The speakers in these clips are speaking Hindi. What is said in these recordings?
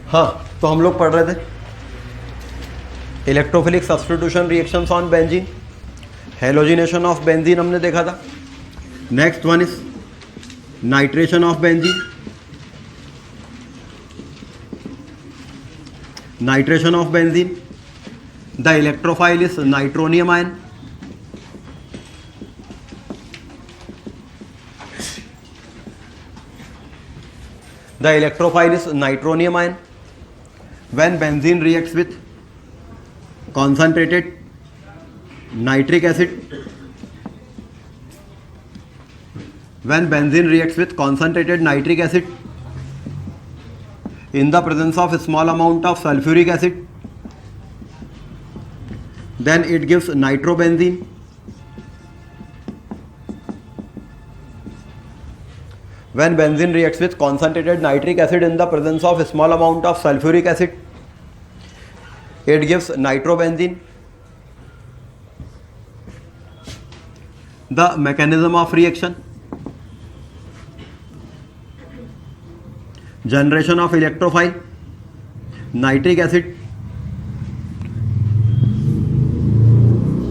हाँ, तो हम लोग पढ़ रहे थे electrophilic substitution reactions on benzene, halogenation of benzene हमने देखा था। Next one is nitration of benzene, nitration of benzene, the electrophile is nitronium ion, the electrophile is nitronium ion. When benzene reacts with concentrated nitric acid, when benzene reacts with concentrated nitric acid in the presence of a small amount of sulfuric acid, then it gives nitrobenzene. When benzene reacts with concentrated nitric acid in the presence of a small amount of sulfuric acid, it gives nitrobenzene. The mechanism of reaction: generation of electrophile, nitric acid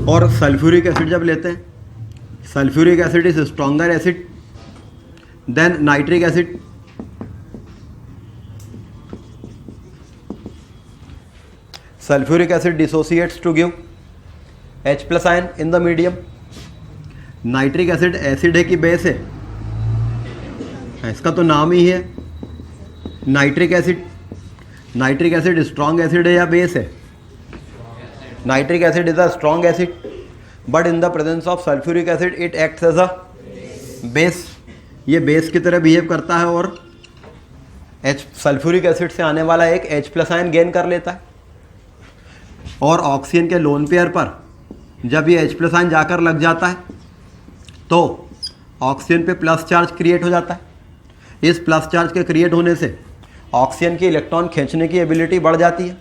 और सल्फ्यूरिक एसिड जब लेते हैं, sulphuric acid is stronger acid then nitric acid, sulfuric acid dissociates to give H plus ion in the medium. Nitric acid acid है कि बेस है? इसका तो नाम ही है nitric acid. Nitric acid strong acid है या बेस है? Nitric acid is a strong acid, but in the presence of sulphuric acid it acts as a base. ये बेस की तरह बिहेव करता है और सल्फ्यूरिक एसिड से आने वाला एक H प्लस आयन गेन कर लेता है, और ऑक्सीजन के लोन पेयर पर जब ये H प्लस आयन जाकर लग जाता है तो ऑक्सीजन पे प्लस चार्ज क्रिएट हो जाता है। इस प्लस चार्ज के क्रिएट होने से ऑक्सीजन की इलेक्ट्रॉन खींचने की एबिलिटी बढ़ जाती है,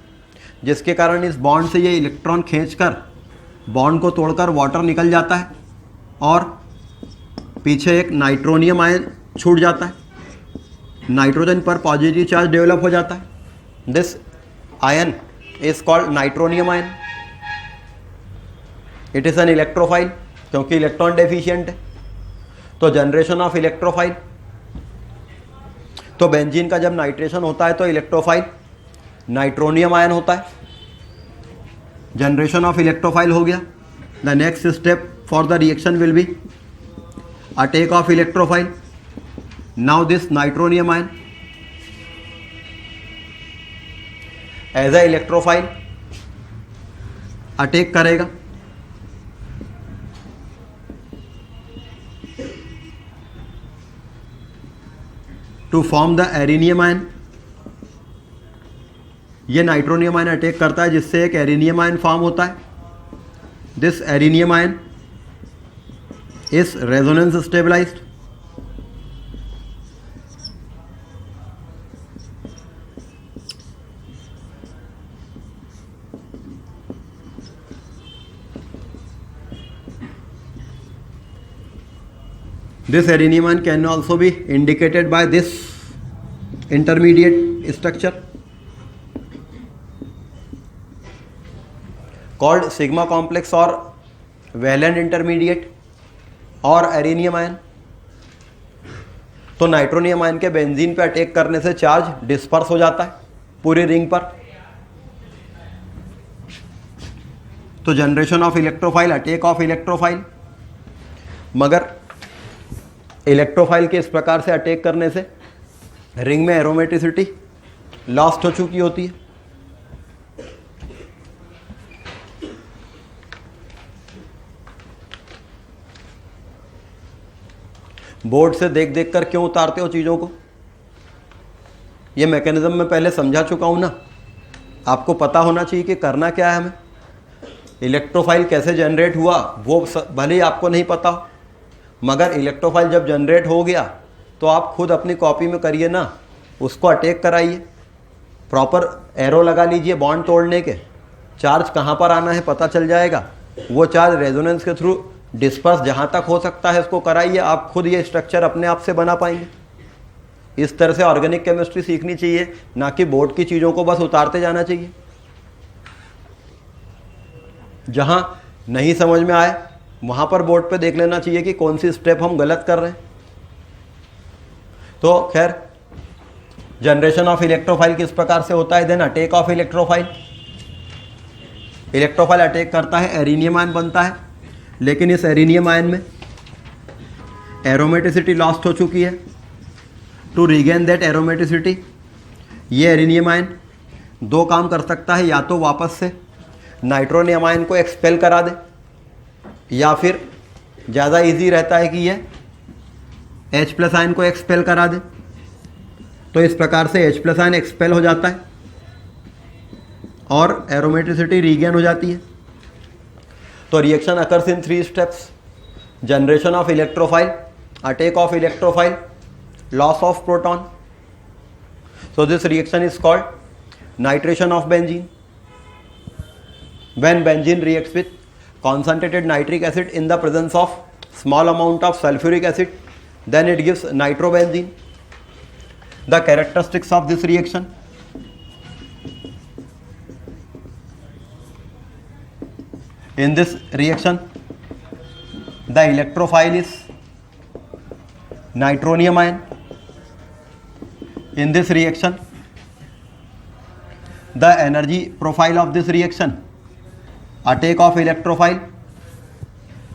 जिसके कारण इस बॉन्ड से ये इलेक्ट्रॉन खींचकर बॉन्ड को तोड़कर वाटर निकल जाता है और पीछे एक नाइट्रोनियम आयन छूट जाता है। नाइट्रोजन पर पॉजिटिव चार्ज डेवलप हो जाता है। This ion is called nitronium ion. It is an electrophile क्योंकि इलेक्ट्रॉन डेफिशिएंट है। तो जनरेशन ऑफ इलेक्ट्रोफाइल, तो बेंजीन का जब नाइट्रेशन होता है तो इलेक्ट्रोफाइल नाइट्रोनियम आयन होता है। जनरेशन ऑफ इलेक्ट्रोफाइल हो गया। The next step for the reaction will be a take of electrophile. Now this nitronium ion as a electrophile attack करेगा to form the arenium ion. ये नाइट्रोनियम आयन अटैक करता है जिससे एक एरिनियम आयन फॉर्म होता है। This arenium ion is resonance stabilized. This adenine ion can also be indicated by this intermediate structure called sigma complex or valent intermediate और एरिनियम आयन। तो नाइट्रोनियम आयन के बेंजीन पे अटैक करने से चार्ज डिस्पर्स हो जाता है पूरी रिंग पर। तो generation of electrophile, attack of electrophile. मगर इलेक्ट्रोफाइल के इस प्रकार से अटैक करने से रिंग में एरोमेटिसिटी लॉस्ट हो चुकी होती है। बोर्ड से देख देख कर क्यों उतारते हो चीज़ों को? ये मैकेनिज्म मैं पहले समझा चुका हूँ ना। आपको पता होना चाहिए कि करना क्या है हमें। इलेक्ट्रोफाइल कैसे जनरेट हुआ वो भले ही आपको नहीं पता हो, मगर इलेक्ट्रोफाइल जब जनरेट हो गया तो आप खुद अपनी कॉपी में करिए ना, उसको अटैक कराइए, प्रॉपर एरो लगा लीजिए बॉन्ड तोड़ने के। चार्ज कहाँ पर आना है पता चल जाएगा। वो चार्ज रेजोनेंस के थ्रू डिस्पर्स जहाँ तक हो सकता है इसको कराइए। आप खुद ये स्ट्रक्चर अपने आप से बना पाएंगे। इस तरह से ऑर्गेनिक केमिस्ट्री सीखनी चाहिए, ना कि बोर्ड की चीज़ों को बस उतारते जाना चाहिए। जहां नहीं समझ में आए वहां पर बोर्ड पे देख लेना चाहिए कि कौन सी स्टेप हम गलत कर रहे हैं। तो खैर, जनरेशन ऑफ इलेक्ट्रोफाइल किस प्रकार से होता है? Then attack of electrophile. Electrophile attack करता है, एरिनियम आयन बनता है, लेकिन इस एरिनियम आयन में एरोमेटिसिटी लॉस्ट हो चुकी है। टू रीगेन दैट एरोमेटिसिटी, ये एरिनियम आयन दो काम कर सकता है, या तो वापस से नाइट्रोनियम आयन को एक्सपेल करा दे, या फिर ज़्यादा इजी रहता है कि ये H+ आयन को एक्सपेल करा दे। तो इस प्रकार से H+ आयन एक्सपेल हो जाता है और एरोमेटिसिटी रीगेन हो जाती है। तो reaction occurs in 3 steps: generation of electrophile, attack of electrophile, loss of proton. So this reaction is called nitration of benzene. When benzene reacts with concentrated nitric acid in the presence of small amount of sulfuric acid, then it gives nitrobenzene. The characteristics of this reaction: in this reaction the electrophile is nitronium ion. In this reaction the energy profile of this reaction, attack of electrophile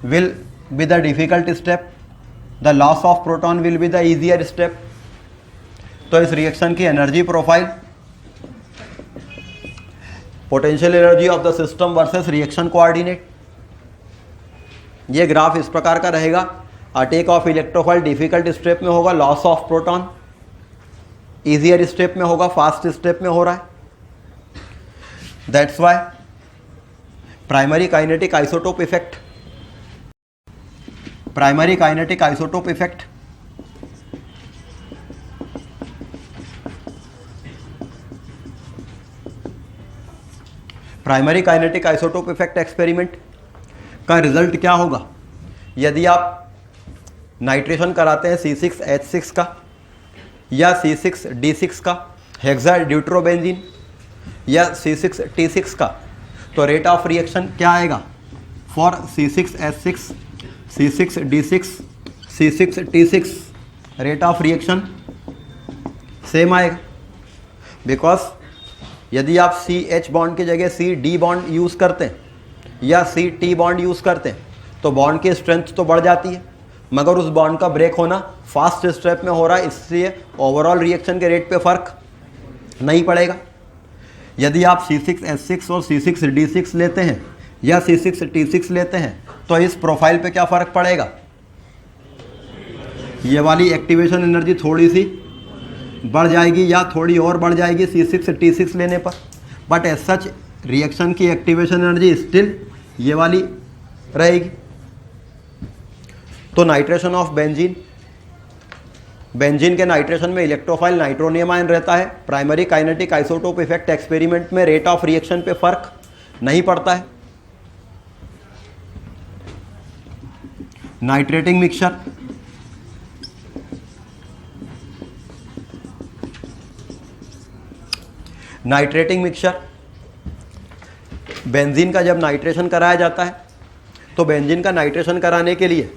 will be the difficult step, the loss of proton will be the easier step. तो इस रिएक्शन की energy profile, potential energy of the system versus reaction coordinate, ये ग्राफ इस प्रकार का रहेगा. Attack of electrophile difficult step में होगा, loss of proton easier step में होगा, फास्ट स्टेप में हो रहा है. That's why primary kinetic isotope effect, primary kinetic isotope effect primary kinetic isotope effect experiment का रिजल्ट क्या होगा? यदि आप नाइट्रेशन कराते हैं C6H6 का या C6D6 का, हेक्सा ड्यूट्रोबेंजीन या C6T6 का, तो रेट ऑफ रिएक्शन क्या आएगा? For C6H6, C6D6, C6T6 rate of reaction same आएगा. बिकॉज यदि आप CH बॉन्ड की जगह CD बॉन्ड यूज़ करते हैं या CT बॉन्ड यूज़ करते हैं तो बॉन्ड की स्ट्रेंथ तो बढ़ जाती है, मगर उस बॉन्ड का ब्रेक होना फास्ट स्टेप में हो रहा है, इसलिए ओवरऑल रिएक्शन के रेट पे फ़र्क नहीं पड़ेगा. यदि आप C6H6 और C6D6 लेते हैं या C6T6 लेते हैं तो इस प्रोफाइल पे क्या फ़र्क पड़ेगा? ये वाली एक्टिवेशन एनर्जी थोड़ी सी बढ़ जाएगी या थोड़ी और बढ़ जाएगी C6T6 लेने पर, बट एज सच रिएक्शन की एक्टिवेशन एनर्जी स्टिल ये वाली रहेगी. तो नाइट्रेशन ऑफ बेंजीन, बेंजीन के नाइट्रेशन में इलेक्ट्रोफाइल नाइट्रोनियम आयन रहता है. Primary kinetic isotope effect experiment में रेट ऑफ रिएक्शन पे फर्क नहीं पड़ता है. Nitrating mixture, nitrating mixture, benzene का जब नाइट्रेशन कराया जाता है तो बेंजीन का नाइट्रेशन कराने के लिए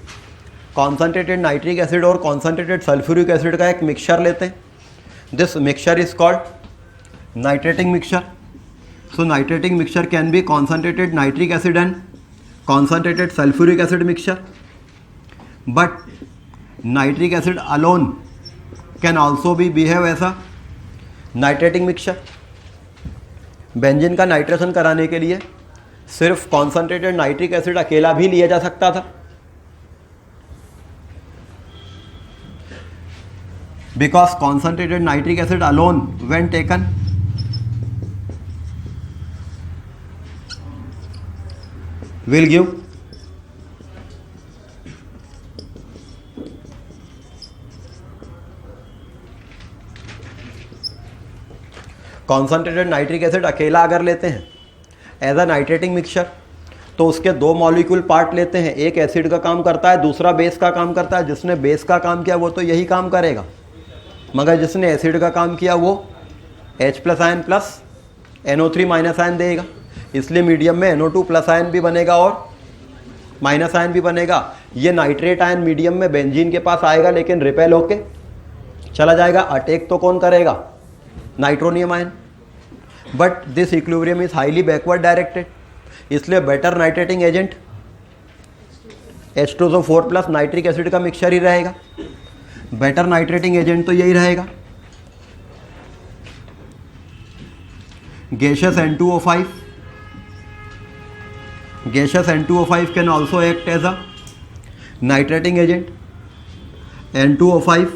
कॉन्सनट्रेटेड नाइट्रिक एसिड और कॉन्सनट्रेटेड सल्फ्यूरिक एसिड का एक मिक्सचर लेते हैं. This mixture is called nitrating mixture. So nitrating mixture can be concentrated nitric acid and concentrated sulphuric acid mixture, but nitric acid alone can also be behave as a nitrating mixture. Benzene का नाइट्रेशन कराने के लिए सिर्फ कॉन्सनट्रेटेड नाइट्रिक एसिड अकेला भी लिया जा सकता था, because concentrated nitric acid alone when taken will give concentrated nitric acid अकेला अगर लेते हैं एज अ नाइट्रेटिंग मिक्सचर तो उसके दो मॉलिक्यूल पार्ट लेते हैं, एक एसिड का काम करता है, दूसरा बेस का काम करता है. जिसने बेस का काम किया वो तो यही काम करेगा, मगर जिसने एसिड का काम किया वो H plus ion plus NO3 minus ion देगा, इसलिए मीडियम में NO2 प्लस आयन भी बनेगा और माइनस आयन भी बनेगा। ये नाइट्रेट आयन मीडियम में बेंजीन के पास आएगा लेकिन रिपेल होके चला जाएगा। अटैक तो कौन करेगा? Nitronium ion. But this equilibrium is highly backward directed, इसलिए better nitrating agent H2SO4 plus nitric acid का मिक्सचर ही रहेगा। बेटर नाइट्रेटिंग एजेंट तो यही रहेगा। gaseous N2O5, gaseous N2O5 can also act as a nitrating agent. N2O5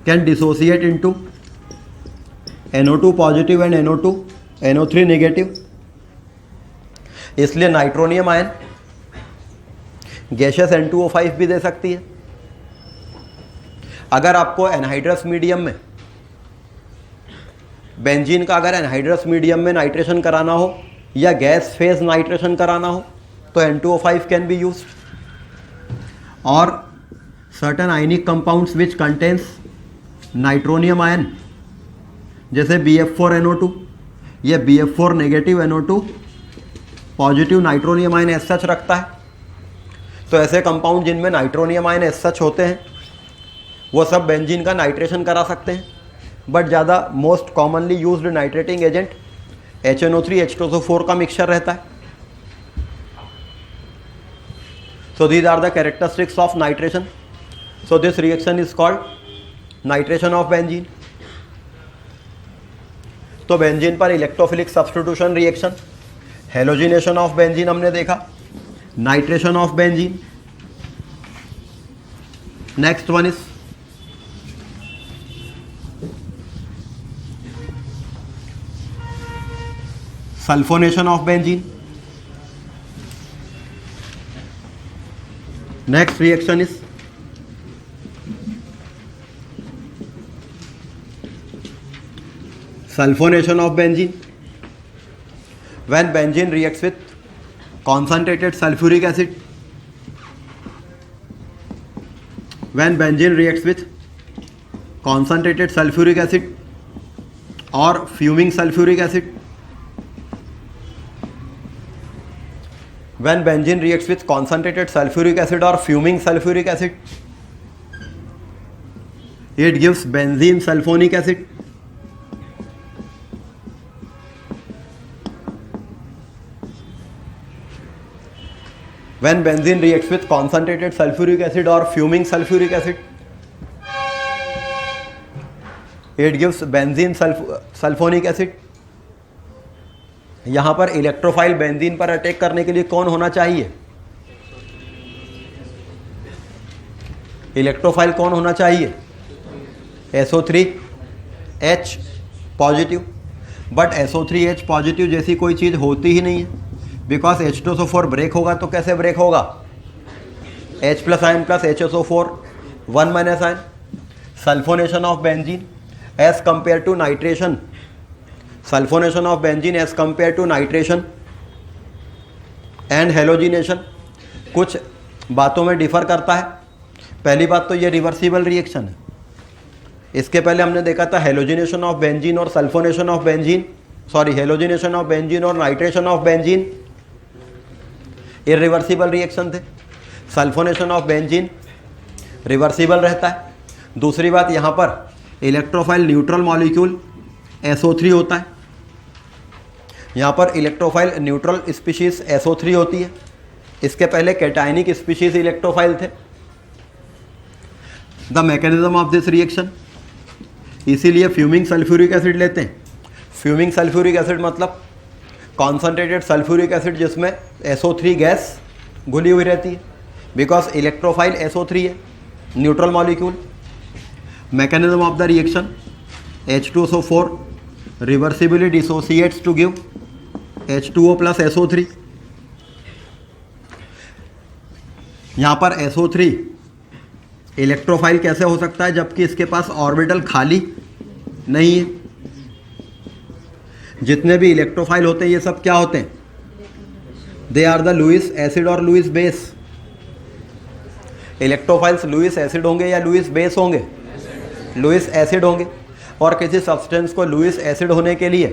can dissociate into NO2 positive and NO3 negative, इसलिए नाइट्रोनियम आयन गैशियस N2O5 भी दे सकती है। अगर आपको एनहाइड्रस मीडियम में बेंजीन का अगर एनहाइड्रस मीडियम में नाइट्रेशन कराना हो या गैस फेज नाइट्रेशन कराना हो तो N2O5 कैन बी यूज्ड। और certain ionic compounds which contains nitronium ion जैसे BF4NO2, ये BF4 negative NO2 positive nitronium ion as such रखता है। तो ऐसे कंपाउंड जिनमें नाइट्रोनियम आयन एज सच होते हैं वो सब बेंजीन का नाइट्रेशन करा सकते हैं। बट ज़्यादा most commonly used nitrating agent HNO3 H2SO4 का मिक्सचर रहता है। So these are the characteristics of nitration. So this reaction is called nitration of benzene. तो बेंजीन पर electrophilic substitution reaction, halogenation of benzene हमने देखा, nitration of benzene. Next one is sulphonation of benzene. Next reaction is sulfonation of benzene. When benzene reacts with concentrated sulfuric acid, when benzene reacts with concentrated sulfuric acid or fuming sulfuric acid, when benzene reacts with concentrated sulfuric acid or fuming sulfuric acid, it gives benzene sulfonic acid. When benzene reacts with concentrated sulfuric acid or fuming sulfuric acid, it gives benzene sulfonic acid. यहाँ पर इलेक्ट्रोफाइल बेंजीन पर अटैक करने के लिए कौन होना चाहिए? इलेक्ट्रोफाइल कौन होना चाहिए? SO3H positive. But SO3H positive जैसी कोई चीज़ होती ही नहीं है, बिकॉज H2SO4 ब्रेक होगा तो कैसे ब्रेक होगा? H plus ion plus HSO4 1 minus ion. Sulphonation of benzene as compare to nitration, sulphonation of benzene as compare to nitration and halogenation कुछ बातों में डिफर करता है। पहली बात तो ये रिवर्सिबल रिएक्शन है। इसके पहले हमने देखा था हेलोजिनेशन ऑफ बेंजीन और sulphonation of benzene, sorry halogenation of benzene और nitration of benzene irreversible reaction थे। सल्फोनेशन ऑफ बेंजीन रिवर्सिबल रहता है। दूसरी बात, यहाँ पर इलेक्ट्रोफाइल न्यूट्रल मॉलिक्यूल SO3 होता है। यहाँ पर इलेक्ट्रोफाइल न्यूट्रल स्पीशीज SO3 होती है। इसके पहले कैटायनिक स्पीशीज इलेक्ट्रोफाइल थे। The mechanism of this reaction, इसीलिए फ्यूमिंग सल्फ्यूरिक एसिड लेते हैं। फ्यूमिंग सल्फ्यूरिक एसिड मतलब कॉन्सनट्रेटेड सल्फ्यूरिक एसिड जिसमें SO3 गैस घुली हुई रहती है, बिकॉज इलेक्ट्रोफाइल SO3 है, neutral molecule. Mechanism of the reaction, H2SO4 reversibly dissociates to give H2O plus SO3। यहाँ पर SO3 इलेक्ट्रोफाइल कैसे हो सकता है जबकि इसके पास ऑर्बिटल खाली नहीं है? जितने भी इलेक्ट्रोफाइल होते हैं ये सब क्या होते हैं? They are the Lewis acid और Lewis base. Electrophiles Lewis acid होंगे या लुईस बेस होंगे? लुईस एसिड होंगे। और किसी सब्सटेंस को लुईस एसिड होने के लिए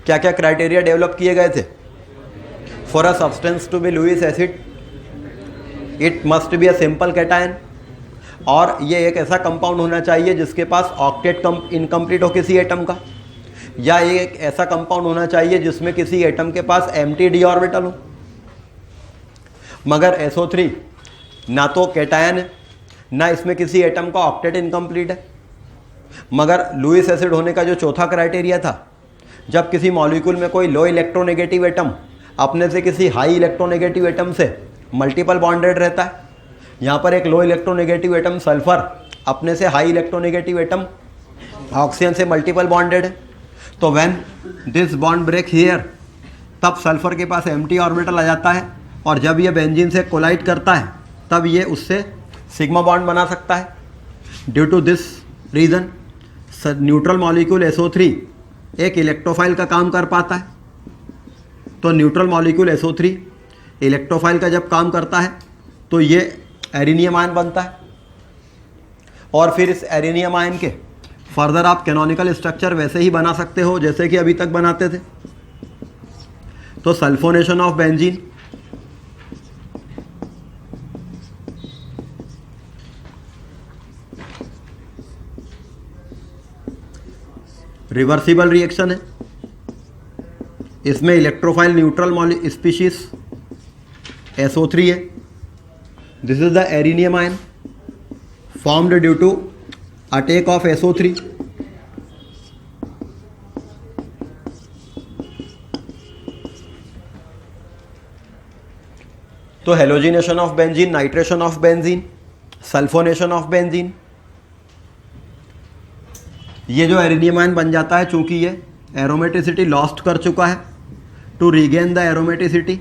क्या क्या क्राइटेरिया डेवलप किए गए थे? For a substance to be Lewis acid it must be a simple cation, और ये एक ऐसा कंपाउंड होना चाहिए जिसके पास ऑक्टेट इनकम्प्लीट हो किसी एटम का, या ये एक ऐसा कंपाउंड होना चाहिए जिसमें किसी एटम के पास एम्प्टी डी ऑर्बिटल हो। मगर SO3 ना तो कैटायन है, ना इसमें किसी एटम का ऑक्टेट इनकम्प्लीट है। मगर लुईस एसिड होने का जो चौथा क्राइटेरिया था, जब किसी मॉलिक्यूल में कोई लो इलेक्ट्रोनेगेटिव एटम अपने से किसी हाई इलेक्ट्रोनेगेटिव एटम से मल्टीपल बॉन्डेड रहता है। यहाँ पर एक लो इलेक्ट्रोनेगेटिव एटम सल्फर अपने से हाई इलेक्ट्रोनेगेटिव एटम ऑक्सीजन से मल्टीपल बॉन्डेड है। तो when this bond break here, तब सल्फर के पास एम्प्टी ऑर्बिटल आ जाता है, और जब ये बेंजीन से कोलाइड करता है तब ये उससे सिग्मा बॉन्ड बना सकता है। Due to this reason neutral molecule SO3 एक इलेक्ट्रोफाइल का काम कर पाता है। तो न्यूट्रल मॉलिक्यूल SO3 इलेक्ट्रोफाइल का जब काम करता है तो ये एरिनियम आयन बनता है, और फिर इस एरिनियम आयन के फर्दर आप कैनोनिकल स्ट्रक्चर वैसे ही बना सकते हो जैसे कि अभी तक बनाते थे। तो sulphonation of benzene, reversible reaction है। इसमें इलेक्ट्रोफाइल न्यूट्रल स्पीशीज SO3 है। This is the arenium ion formed due to attack of SO3। तो halogenation of benzene, nitration of benzene, sulphonation of benzene, ये जो एरिनियम आयन बन जाता है, चूंकि ये एरोमेटिसिटी लॉस्ट कर चुका है, to regain the aromaticity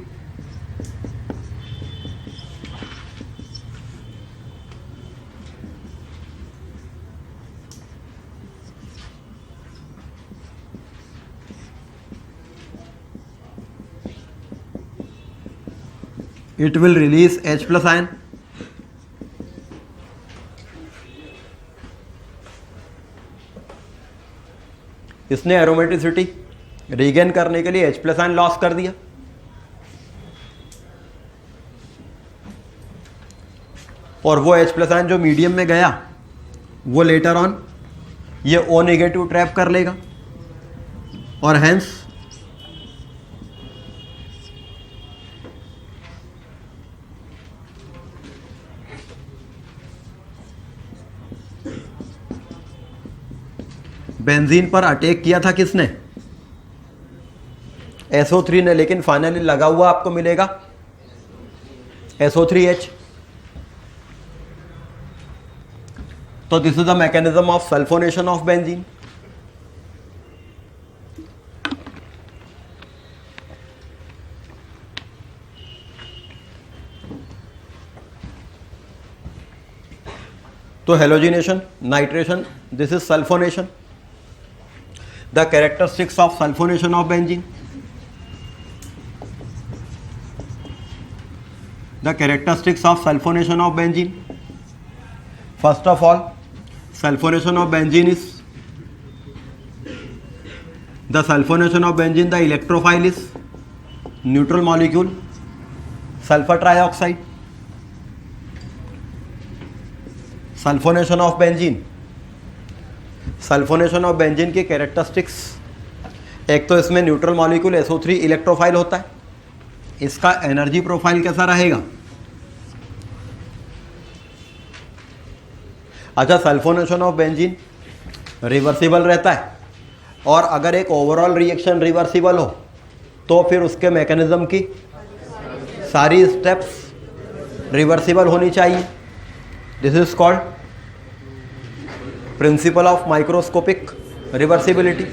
it will release H plus ion. इसने एरोमेटिसिटी रीगेन करने के लिए H plus ion लॉस कर दिया, और वो H plus ion जो मीडियम में गया वो लेटर ऑन ये O नेगेटिव ट्रैप कर लेगा, और हेंस बेंजीन पर अटैक किया था किसने? SO3 ने, लेकिन फाइनली लगा हुआ आपको मिलेगा SO3H। तो this is the mechanism of sulphonation of benzene. तो halogenation, nitration, this is sulphonation. The characteristics of sulfonation of benzene. The characteristics of sulfonation of benzene. First of all, sulfonation of benzene is the sulfonation of benzene, the electrophile is neutral molecule sulfur trioxide. Sulfonation of benzene, sulphonation of benzene की कैरेक्टरिस्टिक्स, एक तो इसमें न्यूट्रल मॉलिक्यूल SO3 इलेक्ट्रोफाइल होता है। इसका एनर्जी प्रोफाइल कैसा रहेगा? अच्छा, सल्फोनेशन ऑफ बेंजीन रिवर्सिबल रहता है, और अगर एक ओवरऑल रिएक्शन रिवर्सिबल हो तो फिर उसके मैकेनिज्म की सारी स्टेप्स रिवर्सिबल होनी चाहिए। This is called principle of microscopic reversibility.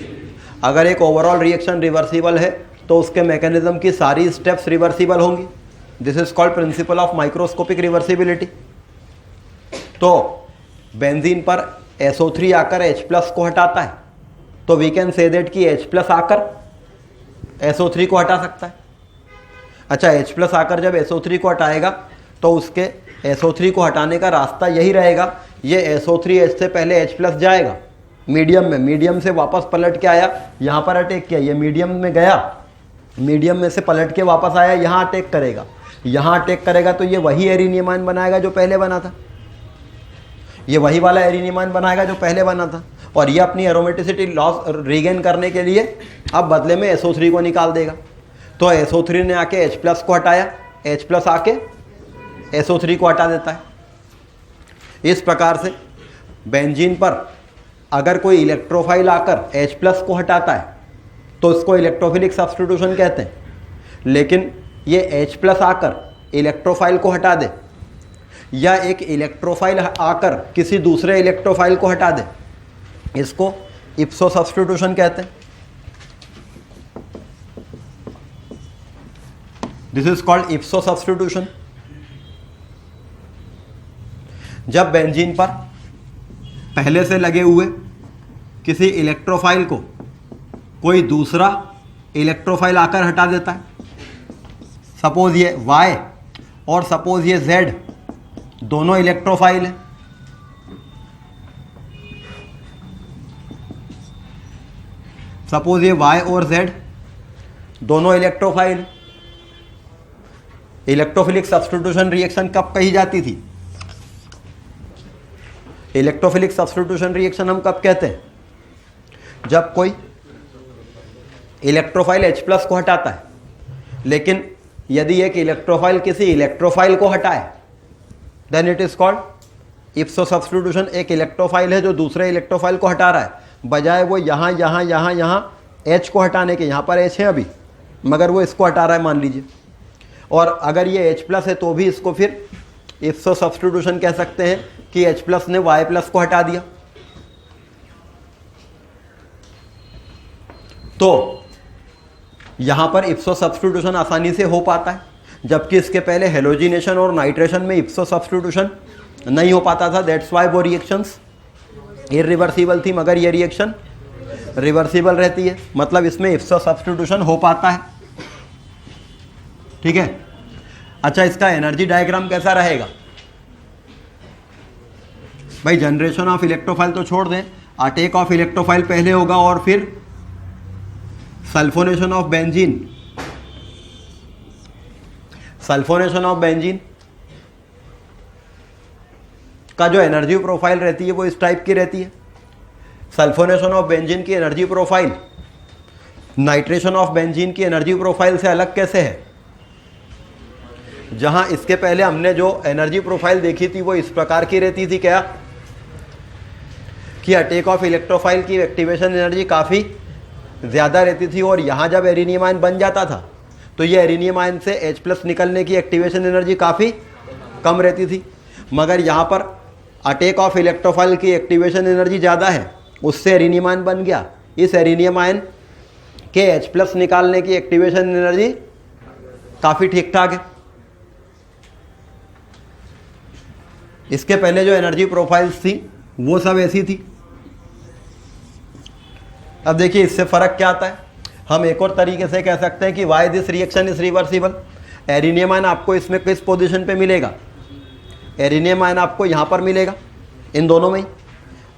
अगर एक ओवरऑल रिएक्शन रिवर्सिबल है तो उसके मैकेनिज्म की सारी स्टेप्स रिवर्सिबल होंगी। This is called principle of microscopic reversibility. तो बेंजीन पर SO3 आकर H+ को हटाता है, तो वी कैन से दैट कि H+ आकर SO3 को हटा सकता है। अच्छा, H+ आकर जब SO3 को हटाएगा तो उसके SO3 को हटाने का रास्ता यही रहेगा, ये SO3H से पहले H+ जाएगा मीडियम में, मीडियम से वापस पलट के आया, यहाँ पर अटैक किया, ये मीडियम में गया, मीडियम में से पलट के वापस आया, यहाँ अटैक करेगा, यहाँ अटैक करेगा, तो ये वही एरिनियम आयन बनाएगा जो पहले बना था, ये वही वाला एरिनियम आयन बनाएगा जो पहले बना था। और ये अपनी एरोमेटिसिटी लॉस रीगेन करने के लिए अब बदले में SO3 को निकाल देगा। तो SO3 ने आके H+ को हटाया, H+ आके SO3 को हटा देता है। इस प्रकार से बेंजीन पर अगर कोई इलेक्ट्रोफाइल आकर H+ को हटाता है तो इसको इलेक्ट्रोफिलिक सब्स्टिट्यूशन कहते हैं, लेकिन ये H+ आकर इलेक्ट्रोफाइल को हटा दे या एक इलेक्ट्रोफाइल आकर किसी दूसरे इलेक्ट्रोफाइल को हटा दे, इसको इप्सो सब्स्टिट्यूशन कहते हैं। This is called ipso substitution. जब बेंजीन पर पहले से लगे हुए किसी इलेक्ट्रोफाइल को कोई दूसरा इलेक्ट्रोफाइल आकर हटा देता है, सपोज ये Y और सपोज ये Z दोनों इलेक्ट्रोफाइल हैं, सपोज ये Y और Z दोनों इलेक्ट्रोफाइल। इलेक्ट्रोफिलिक सब्स्टिट्यूशन रिएक्शन कब कही जाती थी? इलेक्ट्रोफिलिक सब्स्टिट्यूशन रिएक्शन हम कब कहते हैं? जब कोई इलेक्ट्रोफाइल H+ को हटाता है, लेकिन यदि एक इलेक्ट्रोफाइल किसी इलेक्ट्रोफाइल को हटाए then it is called ipso substitution. एक इलेक्ट्रोफाइल है जो दूसरे इलेक्ट्रोफाइल को हटा रहा है, बजाय वो यहाँ यहाँ यहाँ यहाँ H को हटाने के, यहाँ पर H है अभी मगर वो इसको हटा रहा है मान लीजिए, और अगर ये H+ है तो भी इसको फिर इप्सो सब्स्टिट्यूशन कह सकते हैं कि H+ ने Y+ को हटा दिया। तो यहाँ पर इप्सो सब्स्टिट्यूशन आसानी से हो पाता है, जबकि इसके पहले हेलोजिनेशन और नाइट्रेशन में इप्सो सब्स्टिट्यूशन नहीं हो पाता था। दैट्स वाई वो रिएक्शंस इरिवर्सिबल थी, मगर ये रिएक्शन रिवर्सिबल रहती है, मतलब इसमें इप्सो सब्स्टिट्यूशन हो पाता है। ठीक है। अच्छा, इसका एनर्जी डायग्राम कैसा रहेगा भाई? जनरेशन ऑफ इलेक्ट्रोफाइल तो छोड़ दें, अटैक ऑफ इलेक्ट्रोफाइल पहले होगा और फिर sulphonation of benzene. Sulphonation of benzene का जो एनर्जी प्रोफाइल रहती है वो इस टाइप की रहती है। सल्फोनेशन ऑफ बेंजीन की energy profile nitration of benzene की एनर्जी प्रोफाइल से अलग कैसे है? जहां इसके पहले हमने जो एनर्जी प्रोफाइल देखी थी वो इस प्रकार की रहती थी क्या, कि अटैक ऑफ इलेक्ट्रोफाइल की एक्टिवेशन एनर्जी काफ़ी ज़्यादा रहती थी, और यहाँ जब एरिनियम आयन बन जाता था तो ये एरिनियम आयन से H+ निकलने की एक्टिवेशन एनर्जी काफ़ी कम रहती थी। मगर यहाँ पर अटैक ऑफ इलेक्ट्रोफाइल की एक्टिवेशन एनर्जी ज़्यादा है, उससे एरिनियम आयन बन गया। इस एरिनियम आयन के H+ निकालने की एक्टिवेशन एनर्जी काफ़ी ठीक ठाक है। इसके पहले जो एनर्जी प्रोफाइल्स थी वो सब ऐसी थी। अब देखिए इससे फ़र्क क्या आता है। हम एक और तरीके से कह सकते हैं कि why this reaction is reversible. Arenium ion आपको इसमें किस पोजीशन पे मिलेगा? एरिनियम आयन आपको यहाँ पर मिलेगा, इन दोनों में ही।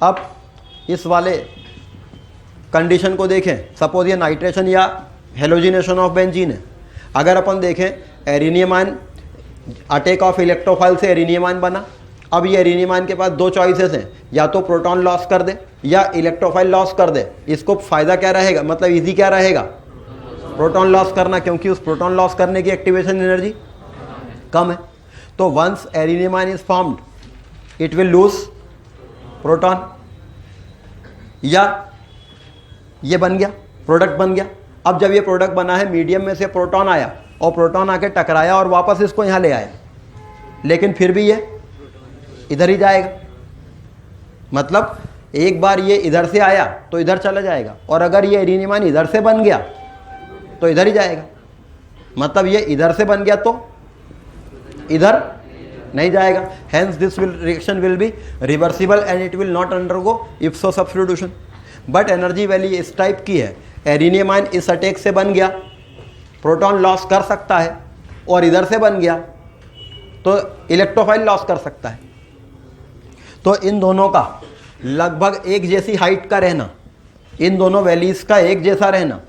अब इस वाले कंडीशन को देखें, सपोज ये नाइट्रेशन या हेलोजिनेशन ऑफ बेंजीन है। अगर अपन देखें एरिनियम आयन अटैक ऑफ इलेक्ट्रोफाइल से एरिनियम आयन बना। अब ये एरिनियम आयन के पास दो चॉइसेस हैं, या तो प्रोटॉन लॉस कर दे या इलेक्ट्रोफाइल लॉस कर दे। इसको फ़ायदा क्या रहेगा, मतलब इजी क्या रहेगा? प्रोटॉन लॉस करना, क्योंकि उस प्रोटॉन लॉस करने की एक्टिवेशन एनर्जी कम है। तो once arenium ion is formed it will lose proton, या ये बन गया प्रोडक्ट बन गया। अब जब ये प्रोडक्ट बना है, मीडियम में से प्रोटॉन आया और प्रोटॉन आके टकराया और वापस इसको यहाँ ले आया, लेकिन फिर भी ये इधर ही जाएगा। मतलब एक बार ये इधर से आया तो इधर चला जाएगा, और अगर ये एरिनियम आयन इधर से बन गया तो इधर ही जाएगा। मतलब ये इधर से बन गया तो इधर नहीं जाएगा। Hence this reaction will be reversible and it will not undergo इप्सो substitution. But energy value इस टाइप की है, एरिनियम आयन इस अटैक से बन गया, प्रोटॉन लॉस कर सकता है, और इधर से बन गया तो इलेक्ट्रोफाइल लॉस कर सकता है। तो इन दोनों का लगभग एक जैसी हाइट का रहना, इन दोनों वैलीज का एक जैसा रहना,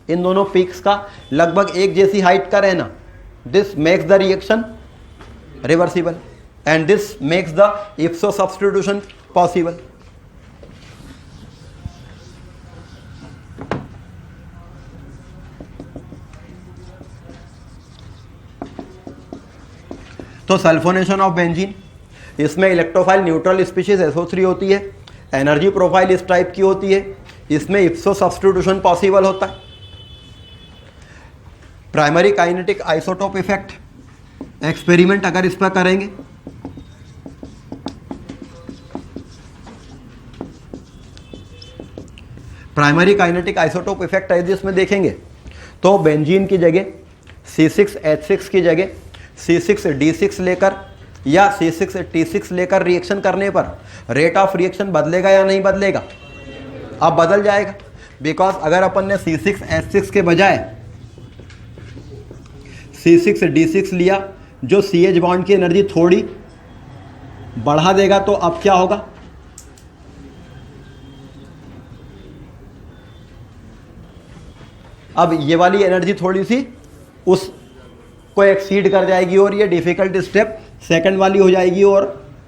इन दोनों पीक्स का लगभग एक जैसी हाइट का रहना, this makes the reaction reversible and this makes the इप्सो substitution possible. तो सल्फोनेशन ऑफ बेंजीन, इसमें इलेक्ट्रोफाइल न्यूट्रल स्पीशीज SO3 होती है, एनर्जी प्रोफाइल इस टाइप की होती है, इसमें इप्सो सब्स्टिट्यूशन पॉसिबल होता है। Primary kinetic isotope effect experiment अगर इस पर करेंगे प्राइमरी काइनेटिक आइसोटोप इफेक्ट है जिसमें देखेंगे तो बेंजीन की जगह C6H6 की जगह C6D6 लेकर या C6T6 लेकर रिएक्शन करने पर रेट ऑफ रिएक्शन बदलेगा या नहीं बदलेगा? अब बदल जाएगा, बिकॉज अगर अपन ने C6H6 के बजाय C6D6 लिया जो CH बॉन्ड की एनर्जी थोड़ी बढ़ा देगा, तो अब क्या होगा? अब ये वाली एनर्जी थोड़ी सी उस को एक्सीड कर जाएगी और ये डिफिकल्ट स्टेप सेकंड वाली हो जाएगी, और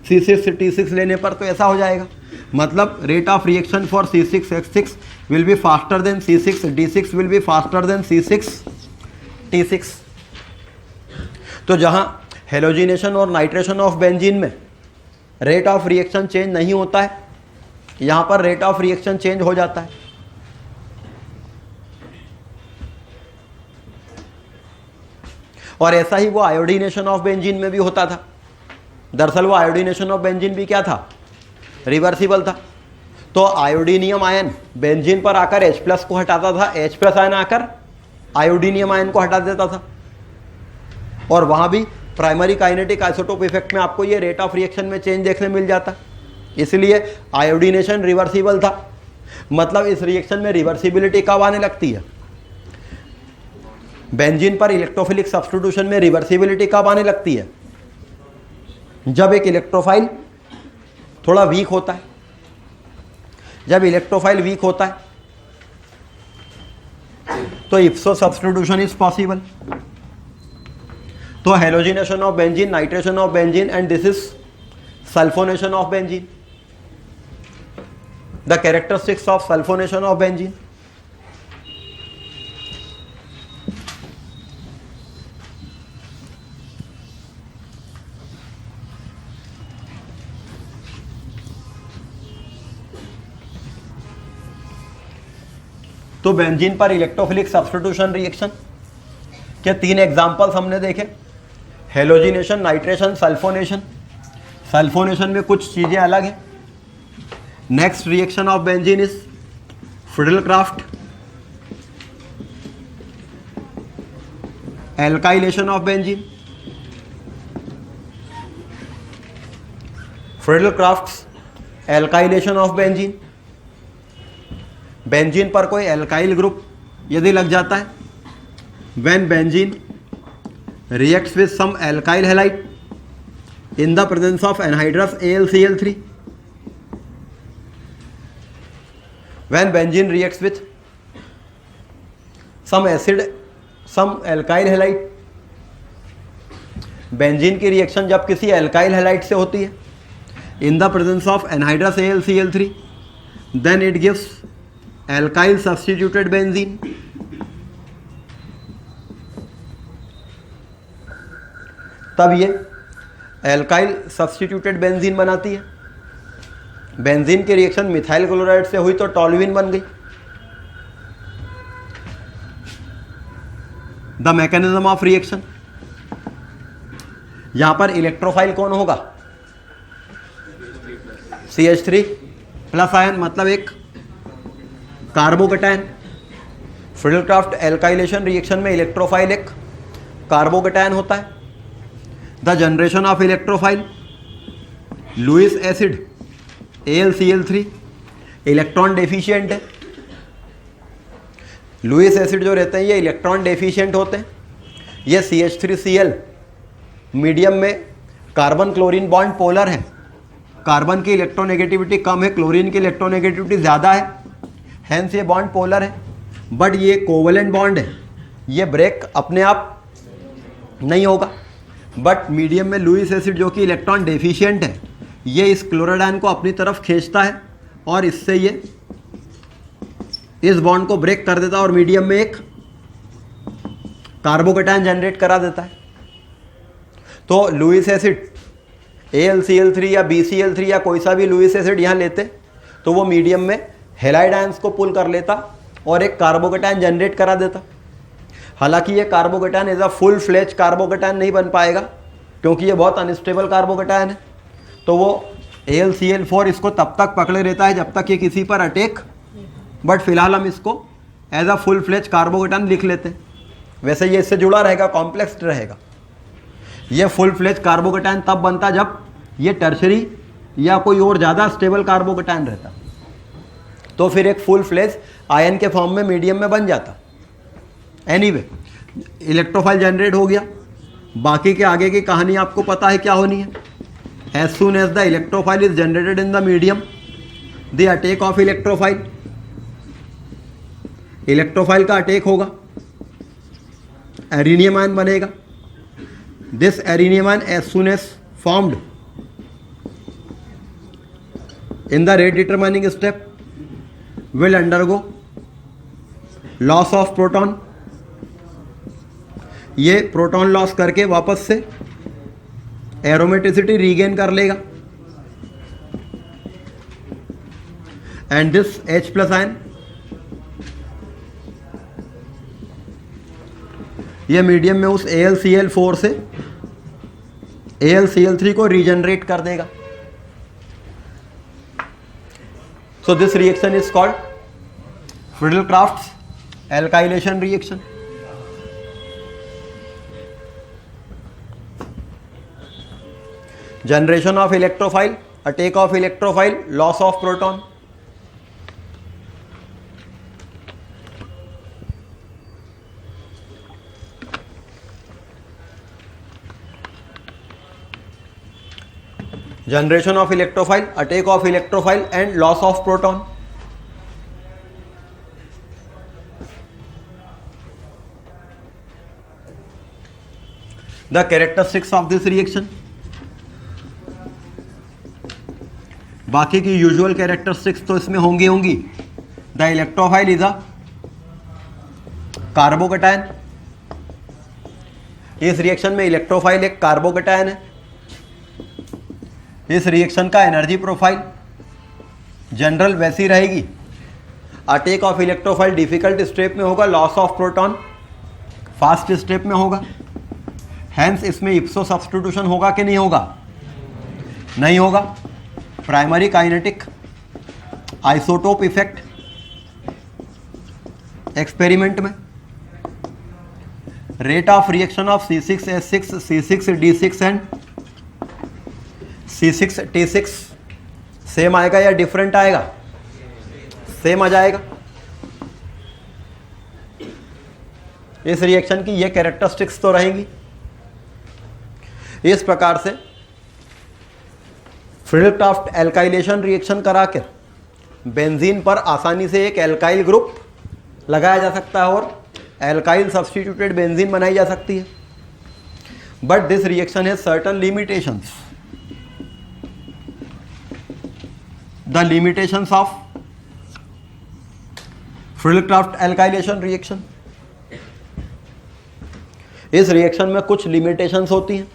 C6T6 लेने पर तो ऐसा हो जाएगा। मतलब rate of reaction for C6H6 will be faster than C6D6 will be faster than C6T6। तो जहां हेलोजिनेशन और नाइट्रेशन ऑफ बेंजीन में रेट ऑफ रिएक्शन चेंज नहीं होता है, यहां पर रेट ऑफ रिएक्शन चेंज हो जाता है। और ऐसा ही वो आयोडीनेशन ऑफ बेंजीन में भी होता था। दरअसल वो आयोडीनेशन ऑफ बेंजीन भी क्या था? रिवर्सिबल था। तो आयोडीनियम आयन बेंजीन पर आकर H+ को हटाता था, H+ आयन आकर आयोडीनियम आयन को हटा देता था। और वहां भी प्राइमरी काइनेटिक आइसोटोप इफेक्ट में आपको ये रेट ऑफ रिएक्शन में चेंज देखने मिल जाता, इसलिए आयोडीनेशन रिवर्सिबल था। मतलब इस रिएक्शन में रिवर्सिबिलिटी कब आने लगती है? बेंजीन पर इलेक्ट्रोफिलिक सब्स्टिट्यूशन में रिवर्सिबिलिटी कब आने लगती है? जब एक इलेक्ट्रोफाइल थोड़ा वीक होता है। जब इलेक्ट्रोफाइल वीक होता है तो इप्सो सब्स्टिट्यूशन इज पॉसिबल। तो halogenation of benzene, nitration of benzene and this is sulphonation of benzene. The characteristics of sulphonation of benzene. तो बेंजीन पर इलेक्ट्रोफिलिक सब्स्टिट्यूशन रिएक्शन के 3 एग्जांपल्स हमने देखे, हेलोजिनेशन, नाइट्रेशन, सल्फोनेशन। सल्फोनेशन में कुछ चीजें अलग हैं। Next reaction of benzene is Friedel Crafts, alkylation of benzene. Friedel Crafts alkylation of benzene. Benzene पर कोई एल्काइल ग्रुप यदि लग जाता है, when benzene reacts with some alkyl halide in the presence of anhydrous AlCl3, when benzene reacts with some acid some alkyl halide. Benzene की रिएक्शन जब किसी एल्काइल हैलाइड से होती है in the presence of anhydrous AlCl3, then it gives alkyl substituted benzene. तब ये एल्काइल सब्स्टिट्यूटेड बेंजीन बनाती है। बेंजीन की रिएक्शन मिथाइल क्लोराइड से हुई तो टॉल्यूइन बन गई। द मैकेनिज्म ऑफ रिएक्शन, यहां पर इलेक्ट्रोफाइल कौन होगा? CH3+ आयन, मतलब एक कार्बोकैटायन। फ्रिडल-क्राफ्ट एल्काइलेशन रिएक्शन में इलेक्ट्रोफाइल एक कार्बोकैटायन होता है। The generation of electrophile, Lewis acid AlCl3 electron deficient है। लुईस एसिड जो रहते हैं ये इलेक्ट्रॉन डेफिशिएंट होते हैं। ये CH3Cl मीडियम में कार्बन क्लोरीन बॉन्ड पोलर है, कार्बन की इलेक्ट्रोनेगेटिविटी कम है, क्लोरीन की इलेक्ट्रोनेगेटिविटी ज़्यादा है, हेंस ये बॉन्ड पोलर है। बट ये कोवेलेंट बॉन्ड है, ये ब्रेक अपने आप नहीं होगा। बट मीडियम में लुईस एसिड जो कि इलेक्ट्रॉन डेफिशिएंट है, ये इस क्लोराडाइन को अपनी तरफ खींचता है और इससे ये इस बॉन्ड को ब्रेक कर देता है और मीडियम में एक कार्बोकेटायन जनरेट करा देता है। तो लुईस एसिड AlCl3 या BCl3 या कोई सा भी लुईस एसिड यहाँ लेते तो वो मीडियम में हेलाइड आयंस को पुल कर लेता और एक कार्बोकेटायन जनरेट करा देता। हालांकि ये carbocation as a full fledge carbocation नहीं बन पाएगा क्योंकि ये बहुत अनस्टेबल कार्बोकेटायन है। तो वो AlCl4 इसको तब तक पकड़े रहता है जब तक ये किसी पर अटैक, बट फिलहाल हम इसको as a full fledge carbocation लिख लेते हैं। वैसे ये इससे जुड़ा रहेगा, कॉम्प्लेक्स रहेगा। ये फुल फ्लेज कार्बोकेटायन तब बनता जब ये टर्शरी या कोई और ज़्यादा स्टेबल कार्बोकेटायन रहता, तो फिर एक फुल फ्लेज आयन के फॉर्म में मीडियम में बन जाता। एनीवे, इलेक्ट्रोफाइल जनरेट हो गया, बाकी के आगे की कहानी आपको पता है क्या होनी है। As soon as the electrophile is generated in the medium, the attack of electrophile, electrophile का अटैक होगा, एरिनियम आयन बनेगा। This arenium ion as soon as formed in the rate determining step will undergo loss of proton, ये प्रोटॉन लॉस करके वापस से एरोमेटिसिटी रीगेन कर लेगा एंड दिस H+ आयन ये मीडियम में उस AlCl4 से AlCl3 को रीजनरेट कर देगा। So this reaction is called Friedel-Crafts alkylation reaction. Generation of electrophile, attack of electrophile, loss of proton. Generation of electrophile, attack of electrophile and loss of proton. The characteristics of this reaction. बाकी की यूजुअल कैरेक्टरिस्टिक्स तो इसमें होंगी। The electrophile is a carbocation, इस रिएक्शन में इलेक्ट्रोफाइल एक कार्बोकेटायन है। इस रिएक्शन का एनर्जी प्रोफाइल जनरल वैसी रहेगी। Attack of electrophile difficult step में होगा, loss of proton fast step में होगा। हैंस इसमें इप्सो सब्स्टिट्यूशन होगा कि नहीं होगा? नहीं होगा। Primary kinetic isotope effect experiment में rate of reaction of C6H6, C6D6 and C6T6 same आएगा या डिफरेंट आएगा? सेम आ जाएगा। इस रिएक्शन की ये कैरेक्टरिस्टिक्स तो रहेंगी। इस प्रकार से फ्रीडल-क्राफ्ट एल्काइलेशन रिएक्शन कराकर बेंजीन पर आसानी से एक एल्काइल ग्रुप लगाया जा सकता है और एल्काइल सब्स्टिट्यूटेड बेंजीन बनाई जा सकती है। But this reaction has certain limitations. The limitations of Friedel Crafts alkylation reaction, इस रिएक्शन में कुछ लिमिटेशंस होती हैं।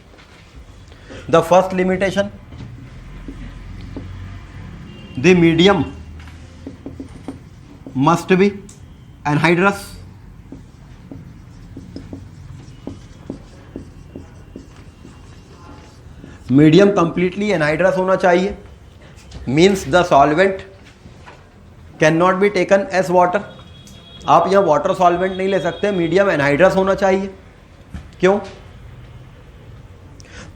The first limitation, the medium must be anhydrous. Medium completely anhydrous होना चाहिए। Means the solvent can not be taken as water. आप यहाँ वाटर सॉल्वेंट नहीं ले सकते, मीडियम एनहाइड्रस होना चाहिए। क्यों?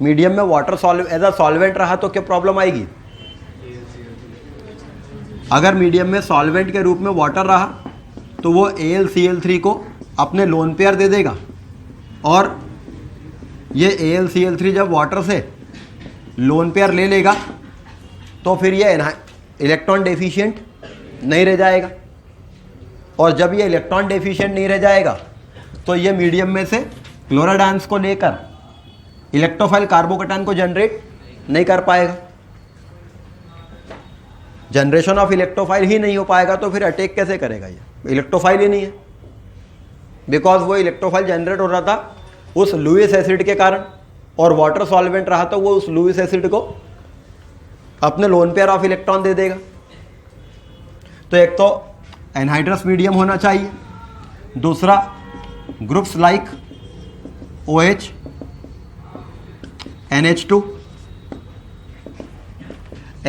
मीडियम में वाटर एज अ सॉल्वेंट रहा तो क्या प्रॉब्लम आएगी? अगर मीडियम में सॉल्वेंट के रूप में वाटर रहा तो वो AlCl3 को अपने लोन पेयर दे देगा और ये AlCl3 जब वाटर से लोन पेयर ले लेगा तो फिर ये इलेक्ट्रॉन डेफिशिएंट नहीं रह जाएगा, और जब ये इलेक्ट्रॉन डेफिशिएंट नहीं रह जाएगा तो ये मीडियम में से क्लोराडांस को लेकर इलेक्ट्रोफाइल कार्बोकैटायन को जनरेट नहीं कर पाएगा। जनरेशन ऑफ इलेक्ट्रोफाइल ही नहीं हो पाएगा तो फिर अटैक कैसे करेगा? ये इलेक्ट्रोफाइल ही नहीं है, बिकॉज वो इलेक्ट्रोफाइल जनरेट हो रहा था उस लुईस एसिड के कारण, और वाटर सॉल्वेंट रहा तो वो उस लुईस एसिड को अपने लोन पेयर ऑफ इलेक्ट्रॉन दे देगा। तो एक तो एनहाइड्रस मीडियम होना चाहिए, दूसरा groups like OH, NH2,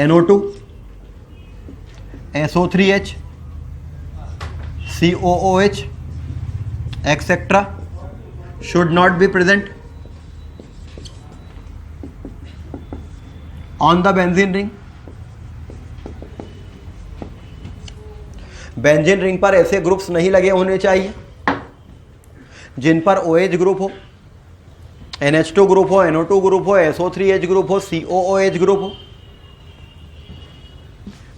NO2, SO3H, COOH, etc. should not be present on the benzene ring. Benzene ring पर ऐसे ग्रुप्स नहीं लगे होने चाहिए जिन पर OH ग्रुप हो, NH2 ग्रुप हो, NO2 ग्रुप हो, SO3H ग्रुप हो, COOH ग्रुप हो।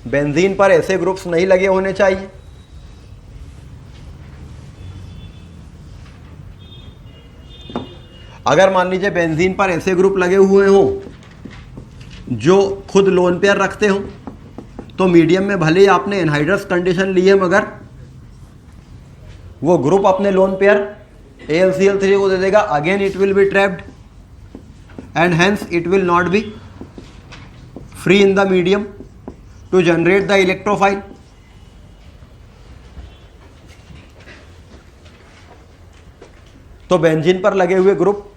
बेंजीन पर ऐसे ग्रुप्स नहीं लगे होने चाहिए। अगर मान लीजिए बेंजीन पर ऐसे ग्रुप लगे हुए हों जो खुद लोन पेयर रखते हों, तो मीडियम में भले ही आपने एनहाइड्रस कंडीशन ली है, मगर वो ग्रुप अपने लोन पेयर AlCl3 को दे देगा। Again it will be trapped and hence it will not be free in the medium to generate the electrophile. तो बेंजीन पर लगे हुए ग्रुप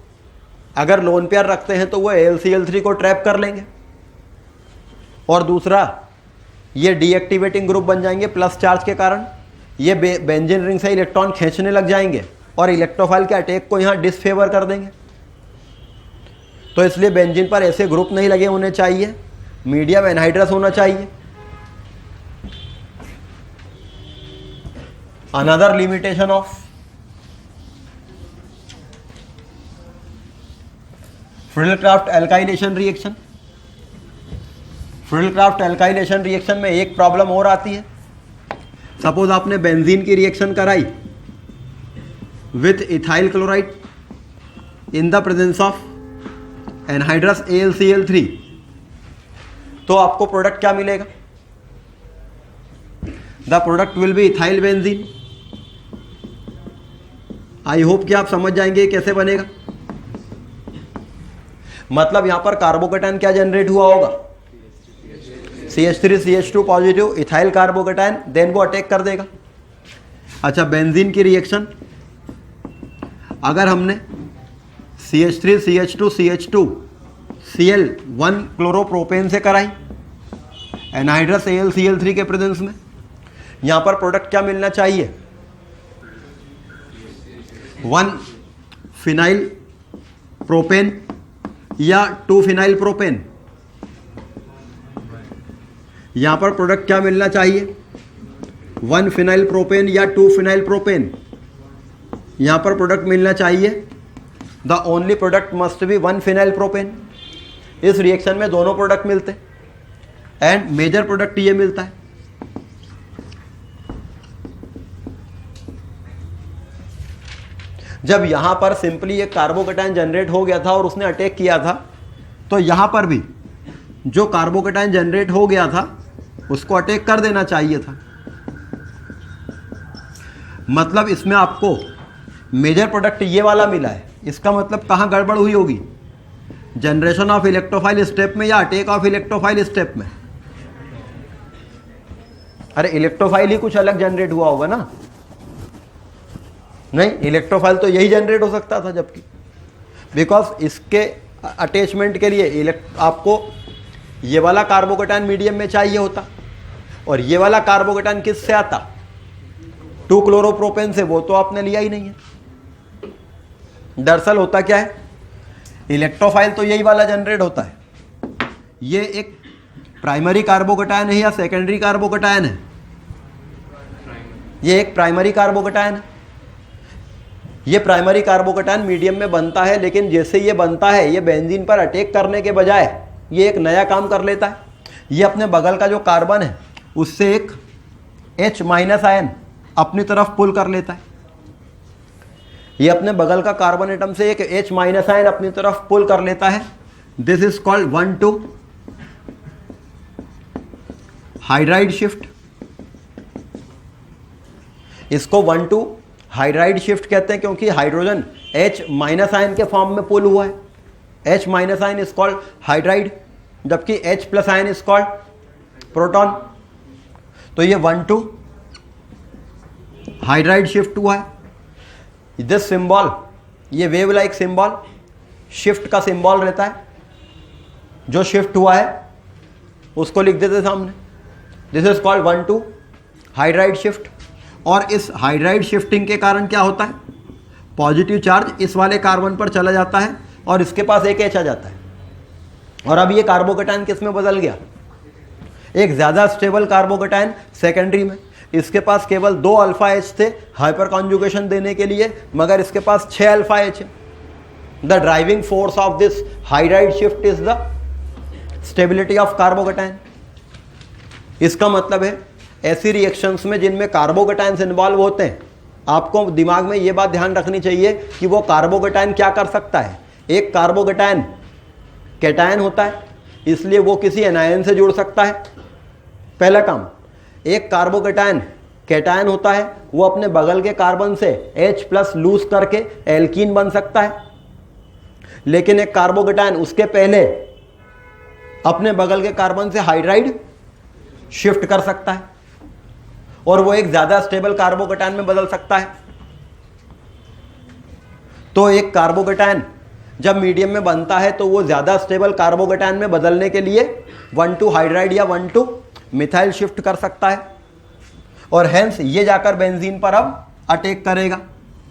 अगर लोन पेयर रखते हैं तो वो AlCl3 को ट्रैप कर लेंगे, और दूसरा ये डीएक्टिवेटिंग ग्रुप बन जाएंगे प्लस चार्ज के कारण। ये बेंजीन रिंग से इलेक्ट्रॉन खींचने लग जाएंगे और इलेक्ट्रोफाइल के अटैक को यहाँ डिसफेवर कर देंगे। तो इसलिए बेंजीन पर ऐसे ग्रुप नहीं लगे होने चाहिए, मीडियम एनहाइड्रस होना चाहिए। Another limitation of Friedel-craft alkylation reaction. Friedel-craft alkylation reaction में एक प्रॉब्लम और आती है। सपोज आपने बेंजीन की रिएक्शन कराई with ethyl chloride in the presence of anhydrous AlCl3, तो आपको प्रोडक्ट क्या मिलेगा? The product will be ethyl benzene. I hope कि आप समझ जाएंगे कैसे बनेगा। मतलब यहां पर कार्बोकैटायन क्या जनरेट हुआ होगा? CH3 CH2 positive ethyl carbocation, then वो अटैक कर देगा। अच्छा, बेंजीन की रिएक्शन अगर हमने CH3 CH2 CH2 Cl1 chloropropane से कराई एनहाइड्रस AlCl3 के प्रेजेंस में, यहां पर प्रोडक्ट क्या मिलना चाहिए? 1 फिनाइल प्रोपेन या 2 फिनाइल प्रोपेन। यहां पर प्रोडक्ट क्या मिलना चाहिए? 1 फिनाइल प्रोपेन या 2 फिनाइल प्रोपेन। यहां पर प्रोडक्ट मिलना चाहिए, the only product must be 1 phenyl propane. इस रिएक्शन में दोनों प्रोडक्ट मिलते एंड मेजर प्रोडक्ट ये मिलता है। जब यहां पर सिंपली एक कार्बोकैटायन जनरेट हो गया था और उसने अटैक किया था, तो यहां पर भी जो कार्बोकैटायन जनरेट हो गया था उसको अटैक कर देना चाहिए था। मतलब इसमें आपको मेजर प्रोडक्ट ये वाला मिला है। इसका मतलब कहां गड़बड़ हुई होगी? जनरेशन ऑफ इलेक्ट्रोफाइल स्टेप में या अटैक ऑफ इलेक्ट्रोफाइल स्टेप में? अरे इलेक्ट्रोफाइल ही कुछ अलग जनरेट हुआ होगा ना? नहीं, इलेक्ट्रोफाइल तो यही जनरेट हो सकता था, जबकि बिकॉज इसके अटैचमेंट के लिए आपको ये वाला कार्बोकैटायन मीडियम में चाहिए होता, और ये वाला कार्बोकैटायन किससे आता? 2 क्लोरोप्रोपेन से। वो तो आपने लिया ही नहीं है। दरअसल होता क्या है, इलेक्ट्रोफाइल तो यही वाला जनरेट होता है। ये एक प्राइमरी कार्बोकैटायन है या सेकेंडरी कार्बोकैटायन है? ये एक प्राइमरी कार्बोकैटायन है। ये प्राइमरी कार्बोकैटायन मीडियम में बनता है, लेकिन जैसे ये बनता है ये बेंजीन पर अटैक करने के बजाय ये एक नया काम कर लेता है। ये अपने बगल का जो कार्बन है उससे एक H माइनस आयन अपनी तरफ पुल कर लेता है। ये अपने बगल का कार्बन एटम से एक H माइनस आयन अपनी तरफ पुल कर लेता है। This is called 1,2 hydride shift. इसको 1,2 हाइड्राइड शिफ्ट कहते हैं क्योंकि हाइड्रोजन H माइनस आयन के फॉर्म में पुल हुआ है। H minus ion is called hydride, जबकि H plus ion is called proton. तो ये 1,2 हाइड्राइड शिफ्ट हुआ है। दिस सिंबल, ये वेव लाइक सिंबल शिफ्ट का सिंबल रहता है। जो शिफ्ट हुआ है उसको लिख देते सामने। This is called 1,2 hydride shift. और इस हाइड्राइड शिफ्टिंग के कारण क्या होता है, पॉजिटिव चार्ज इस वाले कार्बन पर चला जाता है और इसके पास एक H आ जाता है। और अब ये कार्बोकेटायन किस में बदल गया, एक ज़्यादा स्टेबल कार्बोकेटायन सेकेंडरी में। इसके पास केवल 2 अल्फा H थे हाइपर कॉन्जुगेशन देने के लिए, मगर इसके पास 6 अल्फा H है। The driving force of this hydride shift is the stability of carbocation. इसका मतलब है ऐसी रिएक्शंस में जिनमें कार्बोकेटायंस इन्वॉल्व होते हैं, आपको दिमाग में ये बात ध्यान रखनी चाहिए कि वो कार्बोकेटायन क्या कर सकता है। एक कार्बोकेटायन कैटायन होता है, इसलिए वो किसी एनायन से जुड़ सकता है, पहला काम। एक कार्बोकेटायन कैटायन होता है, वो अपने बगल के कार्बन से H प्लस लूज करके एल्कीन बन सकता है। लेकिन एक कार्बोकेटायन उसके पहले अपने बगल के कार्बन से हाइड्राइड शिफ्ट कर सकता है और वो एक ज्यादा स्टेबल कार्बोकेटायन में बदल सकता है। तो एक कार्बोकेटायन जब मीडियम में बनता है तो वो ज्यादा स्टेबल कार्बोकेटायन में बदलने के लिए 1,2 हाइड्राइड या 1,2 मिथाइल शिफ्ट कर सकता है और हेंस ये जाकर बेंजीन पर अब अटैक करेगा।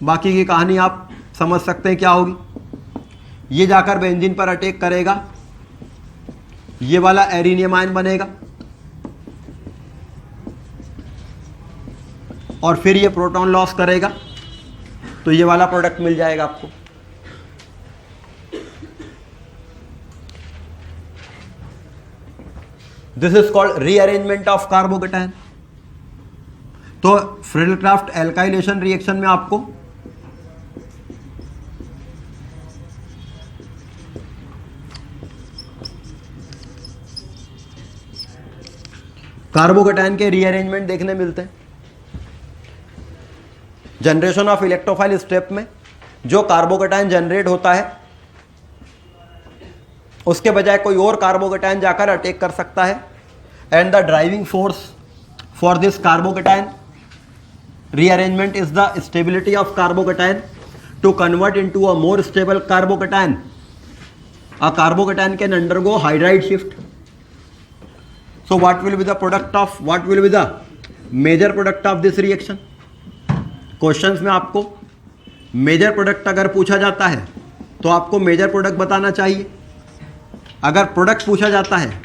बाकी की कहानी आप समझ सकते हैं क्या होगी। ये जाकर बेंजीन पर अटैक करेगा, ये वाला एरिनियम आयन बनेगा और फिर ये प्रोटॉन लॉस करेगा, तो ये वाला प्रोडक्ट मिल जाएगा आपको। This is called rearrangement of carbocation. तो फ्रिडल-क्राफ्ट एल्काइलेशन रिएक्शन में आपको कार्बोकेटायन के रीअरेंजमेंट देखने मिलते हैं। जनरेशन ऑफ इलेक्ट्रोफाइल स्टेप में जो कार्बोकेटायन जनरेट होता है उसके बजाय कोई और कार्बोकेटायन जाकर अटैक कर सकता है। And the driving force for this carbocation rearrangement is the stability of carbocation to convert into a more stable carbocation. A carbocation can undergo hydride shift. So what will be the major product of this reaction? Questions में आपको मेजर प्रोडक्ट अगर पूछा जाता है तो आपको मेजर प्रोडक्ट बताना चाहिए। अगर प्रोडक्ट पूछा जाता है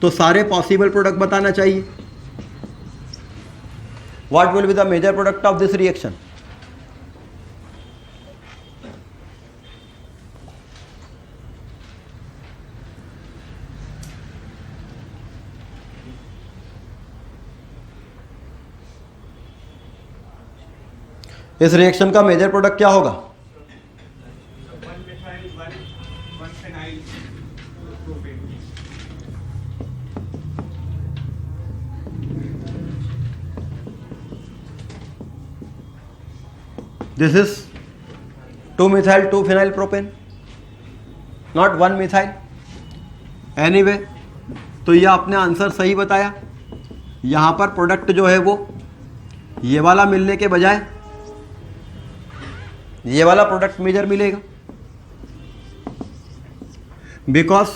तो सारे पॉसिबल प्रोडक्ट बताना चाहिए। What will be the major product of this reaction? इस रिएक्शन का मेजर प्रोडक्ट क्या होगा? This is 2-methyl 2-phenyl propane, not 1-methyl. Anyway, तो ये आपने आंसर सही बताया। यहाँ पर प्रोडक्ट जो है वो ये वाला मिलने के बजाय ये वाला प्रोडक्ट मेजर मिलेगा, बिकॉज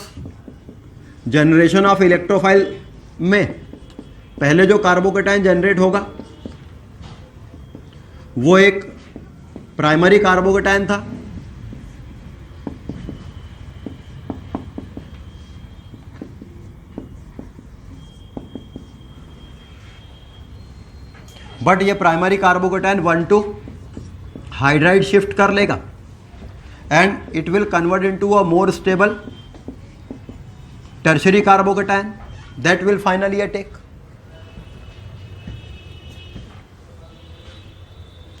जनरेशन ऑफ इलेक्ट्रोफाइल में पहले जो कार्बोकेटायन जनरेट होगा वो एक प्राइमरी कार्बोकेटायन था, बट ये प्राइमरी कार्बोकेटायन 1,2 हाइड्राइड शिफ्ट कर लेगा and it will convert into a more stable tertiary carbocation that will finally attack.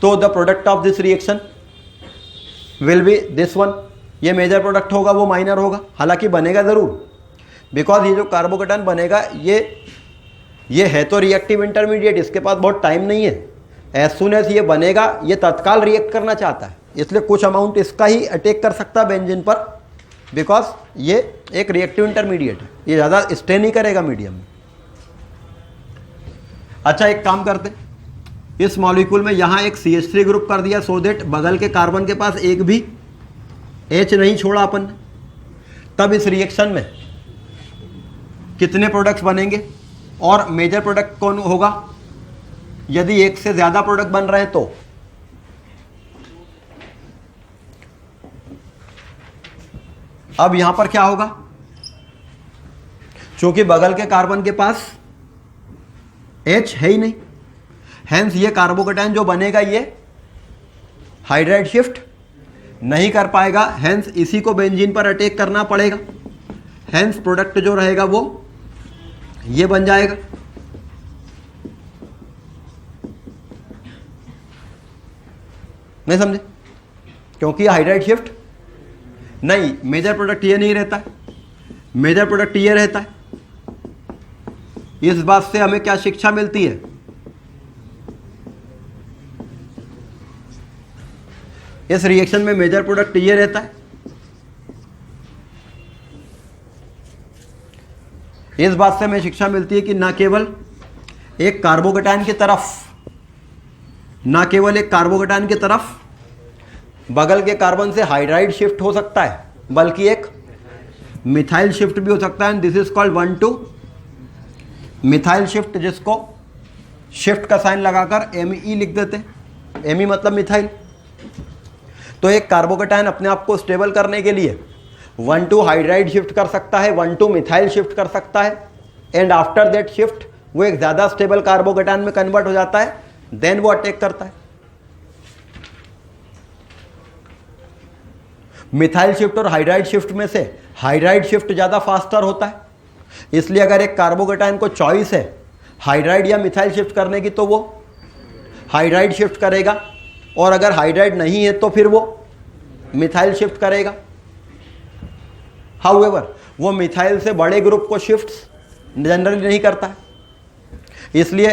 So the product of this reaction will be this one. ये मेजर प्रोडक्ट होगा, वो माइनर होगा, हालांकि बनेगा ज़रूर, बिकॉज ये जो कार्बोकेटायन बनेगा ये है तो रिएक्टिव इंटरमीडिएट, इसके पास बहुत टाइम नहीं है। एज सुन एज ये बनेगा ये तत्काल रिएक्ट करना चाहता है, इसलिए कुछ अमाउंट इसका ही अटैक कर सकता है बेंजीन पर, बिकॉज ये एक रिएक्टिव इंटरमीडिएट है, ये ज़्यादा स्टे नहीं करेगा मीडियम में। अच्छा, एक काम करते हैं, इस मॉलिक्यूल में यहाँ एक CH3 ग्रुप कर दिया, सो देट बगल के कार्बन के पास एक भी H नहीं छोड़ा अपन ने। तब इस रिएक्शन में कितने प्रोडक्ट्स बनेंगे और मेजर प्रोडक्ट कौन होगा? यदि एक से ज़्यादा प्रोडक्ट बन रहे हैं तो अब यहां पर क्या होगा? चूंकि बगल के कार्बन के पास H है ही नहीं, हेंस ये कार्बोकेटायन जो बनेगा ये हाइड्राइड शिफ्ट नहीं कर पाएगा, हेंस इसी को बेंजीन पर अटैक करना पड़ेगा, हेंस प्रोडक्ट जो रहेगा वो ये बन जाएगा। नहीं समझे? क्योंकि हाइड्राइड शिफ्ट नहीं, मेजर प्रोडक्ट ये नहीं रहता है, मेजर प्रोडक्ट ये रहता है। इस बात से हमें क्या शिक्षा मिलती है? इस रिएक्शन में मेजर प्रोडक्ट ये रहता है। इस बात से हमें शिक्षा मिलती है कि ना केवल एक कार्बोकेटायन की तरफ, ना केवल एक कार्बोकेटायन की तरफ बगल के कार्बन से हाइड्राइड शिफ्ट हो सकता है, बल्कि एक मिथाइल शिफ्ट भी हो सकता है। This is called 1,2 methyl shift, जिसको शिफ्ट का साइन लगाकर Me लिख देते हैं। Me मतलब मिथाइल। तो एक कार्बोकेटायन अपने आप को स्टेबल करने के लिए 1,2 हाइड्राइड शिफ्ट कर सकता है, 1,2 मिथाइल शिफ्ट कर सकता है, एंड आफ्टर दैट शिफ्ट वो एक ज़्यादा स्टेबल कार्बोकेटायन में कन्वर्ट हो जाता है, देन वो अटैक करता है। मिथाइल शिफ्ट और हाइड्राइड शिफ्ट में से हाइड्राइड शिफ्ट ज़्यादा फास्टर होता है, इसलिए अगर एक कार्बोकेटायन को चॉइस है हाइड्राइड या मिथाइल शिफ्ट करने की तो वो हाइड्राइड शिफ्ट करेगा, और अगर हाइड्राइड नहीं है तो फिर वो मिथाइल शिफ्ट करेगा। हाउएवर वो मिथाइल से बड़े ग्रुप को शिफ्ट्स जनरली नहीं करता है, इसलिए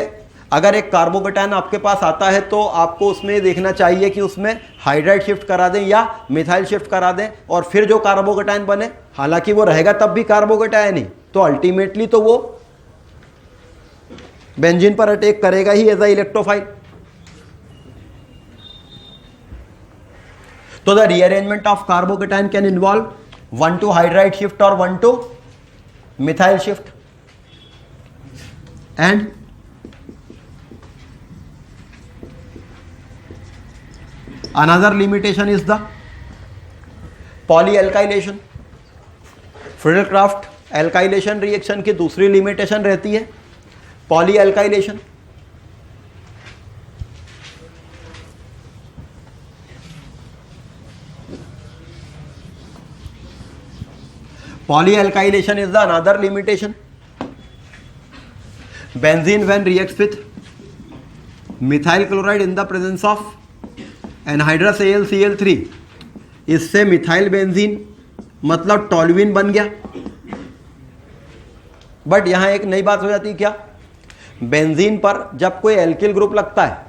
अगर एक कार्बोकेटायन आपके पास आता है तो आपको उसमें देखना चाहिए कि उसमें हाइड्राइड शिफ्ट करा दें या मिथाइल शिफ्ट करा दें, और फिर जो कार्बोकेटायन बने, हालांकि वो रहेगा तब भी कार्बोकेटायन ही, तो अल्टीमेटली तो वो बेंजीन पर अटैक करेगा ही एज अ इलेक्ट्रोफाइल। तो the rearrangement of carbocation can involve 1,2 hydride shift और 1,2 methyl shift, and another limitation is the polyalkylation. Friedel-Crafts alkylation reaction की दूसरी लिमिटेशन रहती है पॉलीएल्काइलेशन। Polyalkylation is the another limitation. Benzene when reacts with methyl chloride in the presence of anhydrous AlCl3, इससे मिथाइल बेंजीन मतलब टॉल्यूइन बन गया। बट यहां एक नई बात हो जाती है, क्या? बेंजीन पर जब कोई एल्किल ग्रुप लगता है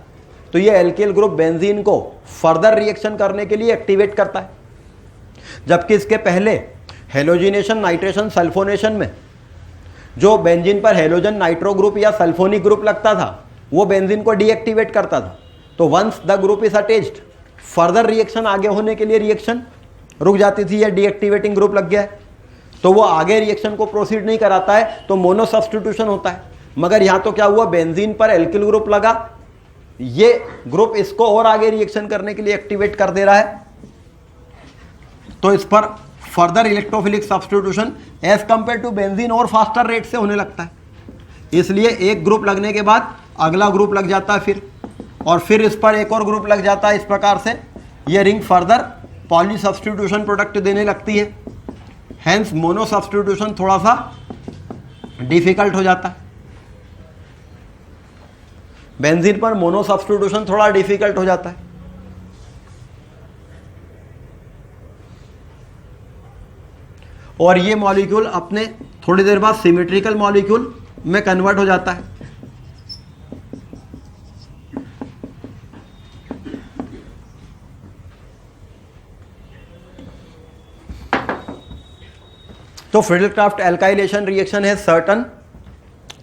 तो ये एल्किल ग्रुप बेंजीन को फर्दर रिएक्शन करने के लिए एक्टिवेट करता है, जबकि इसके पहले हेलोजिनेशन, नाइट्रेशन, सल्फोनेशन में जो बेंजीन पर हेलोजन नाइट्रो ग्रुप या सल्फोनिक ग्रुप लगता था वो बेंजीन को डीएक्टिवेट करता था। तो once the group is attached, further reaction आगे होने के लिए रिएक्शन रुक जाती थी, या डीएक्टिवेटिंग ग्रुप लग गया है तो वो आगे रिएक्शन को प्रोसीड नहीं कराता है, तो मोनो सब्स्टिट्यूशन होता है। मगर यहां तो क्या हुआ, बेंजीन पर एल्किल ग्रुप लगा, ये ग्रुप इसको और आगे रिएक्शन करने के लिए एक्टिवेट कर दे रहा है, तो इस पर further electrophilic substitution as compare to benzene और फास्टर रेट से होने लगता है। इसलिए एक ग्रुप लगने के बाद अगला ग्रुप लग जाता है फिर, और फिर इस पर एक और ग्रुप लग जाता है। इस प्रकार से ये ring further poly substitution product देने लगती है। हेंस मोनो सब्स्टिट्यूशन थोड़ा सा डिफिकल्ट हो जाता है। बेंजीन पर मोनो सब्स्टिट्यूशन थोड़ा डिफिकल्ट हो जाता है। और ये मॉलिक्यूल अपने थोड़ी देर बाद सिमेट्रिकल मॉलिक्यूल में कन्वर्ट हो जाता है। तो फ्रिडल-क्राफ्ट एल्काइलेशन रिएक्शन है सर्टन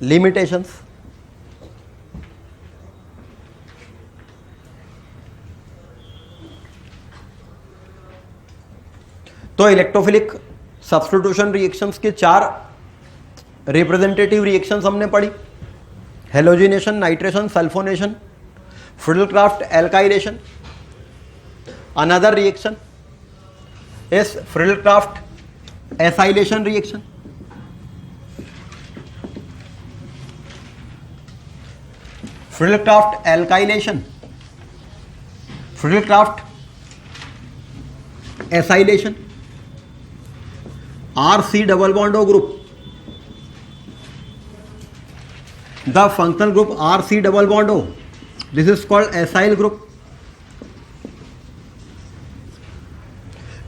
लिमिटेशंस। तो इलेक्ट्रोफिलिक सब्स्टिट्यूशन रिएक्शंस के 4 रिप्रेजेंटेटिव रिएक्शंस हमने पढ़ी। Halogenation, nitration, sulphonation, Friedel-craft alkylation. Another reaction is Friedel-craft acylation reaction. Friedel-Crafts alkylation, Friedel-Crafts acylation, RC double bond O group. The functional group RC double bond O. This is called acyl group.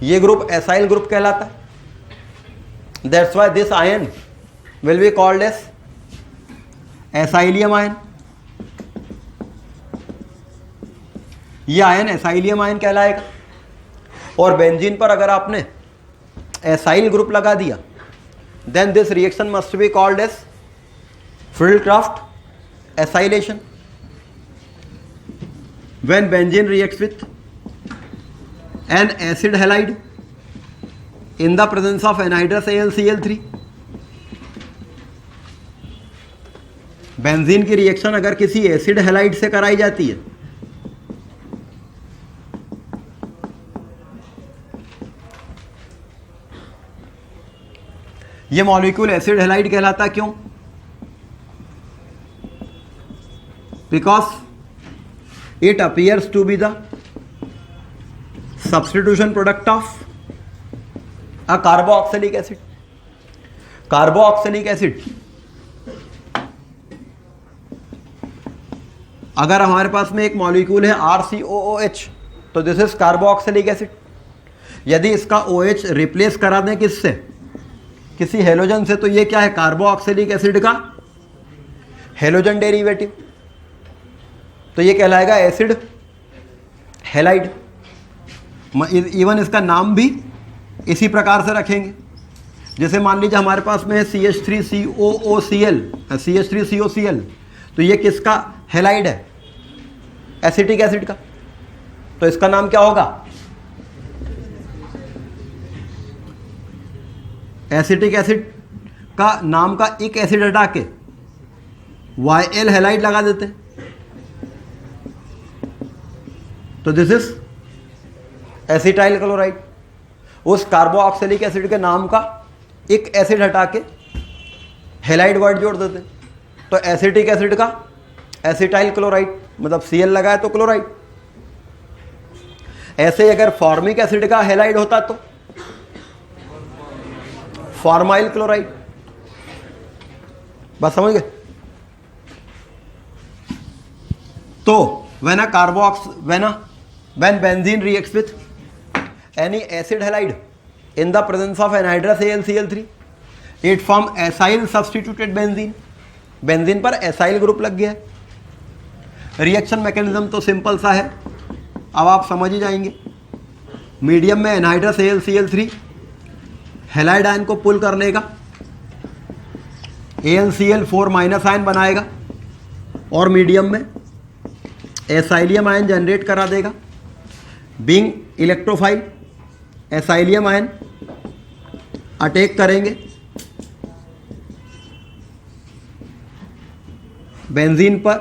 ये ग्रुप एसाइल ग्रुप कहलाता है. That's why this ion will be called as acylium ion. ये आयन एसाइलियम आयन कहलाएगा. और बेंजीन पर अगर आपने एसाइल ग्रुप लगा दिया then this reaction must be called as Friedel-Crafts acylation. When benzene reacts with an acid halide in the presence of anhydrous AlCl3, benzene की रिएक्शन अगर किसी एसिड हैलाइड से कराई जाती है ये मॉलिक्यूल एसिड हैलाइड कहलाता है. क्यों? Because it appears to be the substitution product of a carboxylic acid. Carboxylic acid अगर हमारे पास में एक मॉलिक्यूल है RCOOH तो दिस इज कार्बोक्सिलिक एसिड. यदि इसका OH रिप्लेस करा दें किससे, किसी हेलोजन से, तो ये क्या है? कार्बोक्सिलिक एसिड का हेलोजन डेरिवेटिव. तो ये कहलाएगा एसिड हैलाइड. इवन इसका नाम भी इसी प्रकार से रखेंगे. जैसे मान लीजिए हमारे पास में है CH3COOCl, CH3COCl, तो ये किसका हैलाइड है? एसिटिक एसिड का. तो इसका नाम क्या होगा? एसिटिक एसिड का नाम का एक एसिड हटा के YL हैलाइड लगा देते हैं. तो दिस इज एसिटाइल क्लोराइड. उस कार्बोक्सिलिक एसिड के नाम का एक एसिड हटा के हैलाइड वर्ड जोड़ देते हैं. तो एसिटिक एसिड का एसिटाइल क्लोराइड, मतलब Cl लगा है तो क्लोराइड. ऐसे अगर फॉर्मिक एसिड का हैलाइड होता तो फॉर्माइल क्लोराइड. बस समझ गए? तो when benzene reacts with any acid halide in the presence of anhydrous AlCl3, it form acyl substituted benzene. Benzene पर एसाइल ग्रुप लग गया है. रिएक्शन मैकेनिज्म तो सिंपल सा है, अब आप समझ ही जाएंगे. मीडियम में एनहाइड्रस AlCl3 हैलाइड आयन को पुल कर लेगा, AlCl4 माइनस आयन बनाएगा और मीडियम में एसाइलियम आयन जनरेट करा देगा. Being electrophile acylium ion attack करेंगे बेंजीन पर,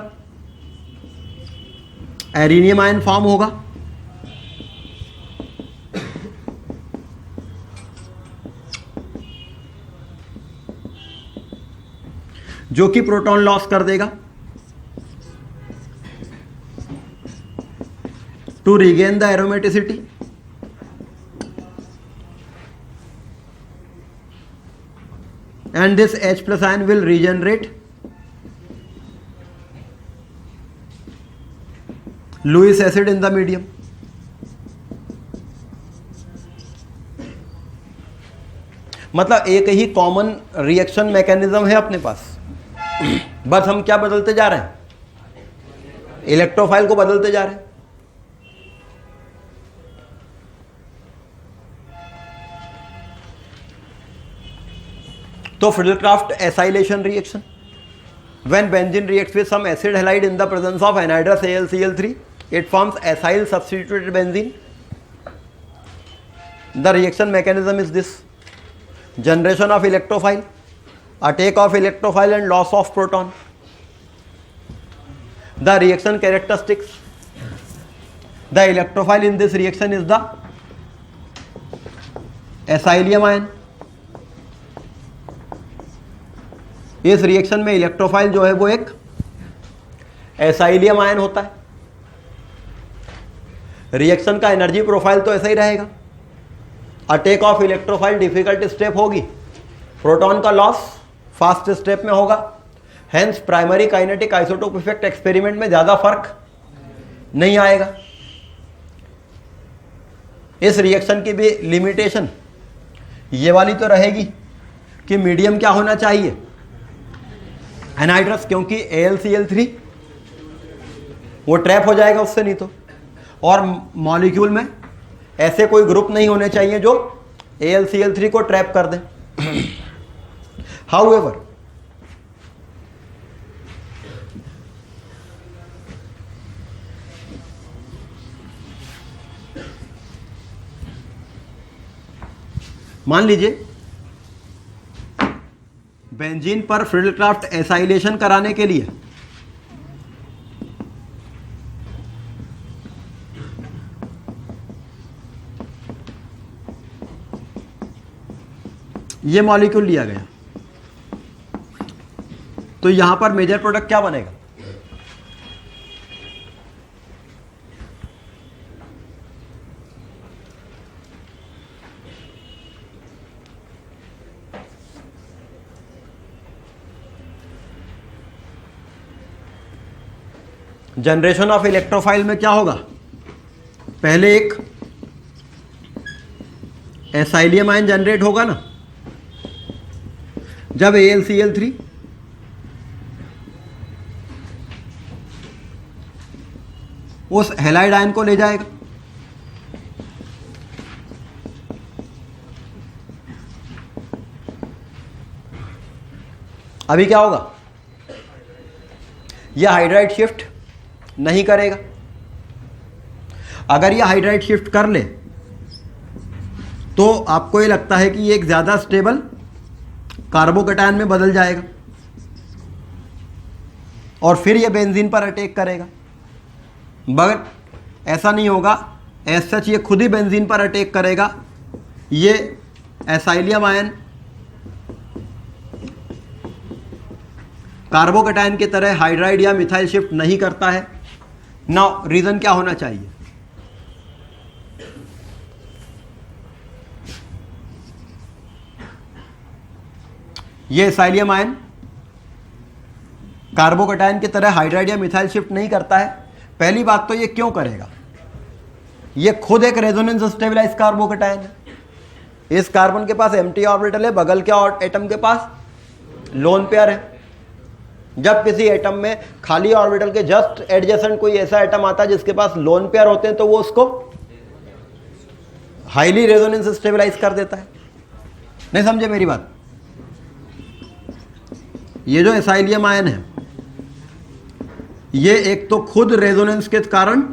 एरिनियम आयन फॉर्म होगा. जो कि प्रोटॉन लॉस कर देगा to regain the and this H plus ion will regenerate Lewis acid in the medium. मतलब एक ही कॉमन रिएक्शन मैकेनिज्म है अपने पास, बस हम क्या बदलते जा रहे हैं, इलेक्ट्रोफाइल को बदलते जा रहे हैं. तो Friedel-Crafts acylation reaction, when benzene reacts with some acid halide in the presence of anhydrous AlCl3, it forms acyl substituted benzene. The reaction mechanism is this: generation of electrophile, attack of electrophile and loss of proton. The reaction characteristics: the electrophile in this reaction is the acylium ion. इस रिएक्शन में इलेक्ट्रोफाइल जो है वो एक एसाइलियम आयन होता है. रिएक्शन का एनर्जी प्रोफाइल तो ऐसा ही रहेगा. Attack of electrophile difficult step होगी, प्रोटॉन का लॉस फास्ट स्टेप में होगा. Hence primary kinetic isotope effect experiment में ज़्यादा फर्क नहीं आएगा. इस रिएक्शन की भी लिमिटेशन ये वाली तो रहेगी कि मीडियम क्या होना चाहिए, एनहाइड्रस, क्योंकि AlCl3 वो ट्रैप हो जाएगा उससे नहीं तो. और मॉलिक्यूल में ऐसे कोई ग्रुप नहीं होने चाहिए जो AlCl3 को ट्रैप कर दें. हाउएवर मान लीजिए बेंजीन पर Friedel-Crafts एसाइलेशन कराने के लिए ये मॉलिक्यूल लिया गया, तो यहां पर मेजर प्रोडक्ट क्या बनेगा, जनरेशन ऑफ इलेक्ट्रोफाइल में क्या होगा, पहले एक एसाइलियम आयन जनरेट होगा ना, जब AlCl3 उस हैलाइड आयन को ले जाएगा, अभी क्या होगा, यह हाइड्राइड शिफ्ट नहीं करेगा. अगर यह हाइड्राइड शिफ्ट कर ले तो आपको ये लगता है कि ये एक ज़्यादा स्टेबल कार्बोकैटायन में बदल जाएगा और फिर ये बेंजीन पर अटैक करेगा. मगर ऐसा नहीं होगा, एज सच ये खुद ही बेंजीन पर अटैक करेगा. ये एसाइलियम आयन कार्बोकैटायन की तरह हाइड्राइड या मिथाइल शिफ्ट नहीं करता है. नाउ रीजन क्या होना चाहिए, ये एसाइलियम आयन कार्बोकैटायन की तरह हाइड्राइड या मिथाइल शिफ्ट नहीं करता है. पहली बात तो ये क्यों करेगा, ये खुद एक रेजोनेंस स्टेबलाइज कार्बोकैटायन है. इस कार्बन के पास एम्प्टी ऑर्बिटल है, बगल के एटम के पास लोन पेयर है. जब किसी एटम में खाली ऑर्बिटल के जस्ट एडजेसेंट कोई ऐसा एटम आता है जिसके पास लोन पेयर होते हैं तो वो उसको हाईली रेजोनेंस स्टेबलाइज कर देता है. नहीं समझे मेरी बात, ये जो एसाइलियम आयन है ये एक तो खुद रेजोनेंस के कारण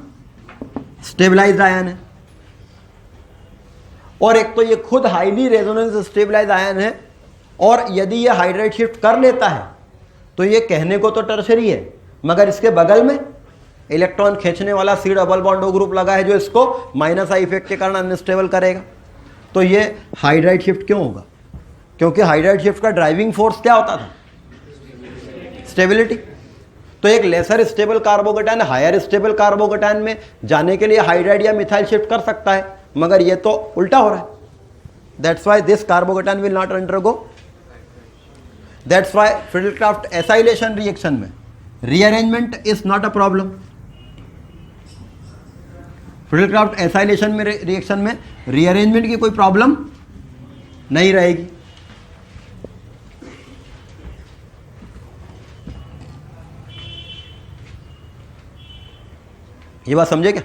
स्टेबलाइज्ड आयन है और एक तो ये खुद हाईली रेजोनेंस स्टेबलाइज्ड आयन है. और यदि ये हाइड्राइड शिफ्ट कर लेता है तो ये कहने को तो टर्शरी है, मगर इसके बगल में इलेक्ट्रॉन खींचने वाला C double bond O group लगा है जो इसको माइनस आई इफेक्ट के कारण अनस्टेबल करेगा. तो ये हाइड्राइड शिफ्ट क्यों होगा, क्योंकि हाइड्राइड शिफ्ट का ड्राइविंग फोर्स क्या होता था, स्टेबिलिटी. तो एक lesser stable carbocation higher stable carbocation में जाने के लिए हाइड्राइड या मिथाइल शिफ्ट कर सकता है, मगर ये तो उल्टा हो रहा है. That's why this carbocation will not undergo that's why Friedel Crafts acylation reaction में rearrangement is not a problem. Friedel Crafts acylation में रिएक्शन में रीअरेंजमेंट की कोई प्रॉब्लम नहीं रहेगी। ये बात समझे क्या?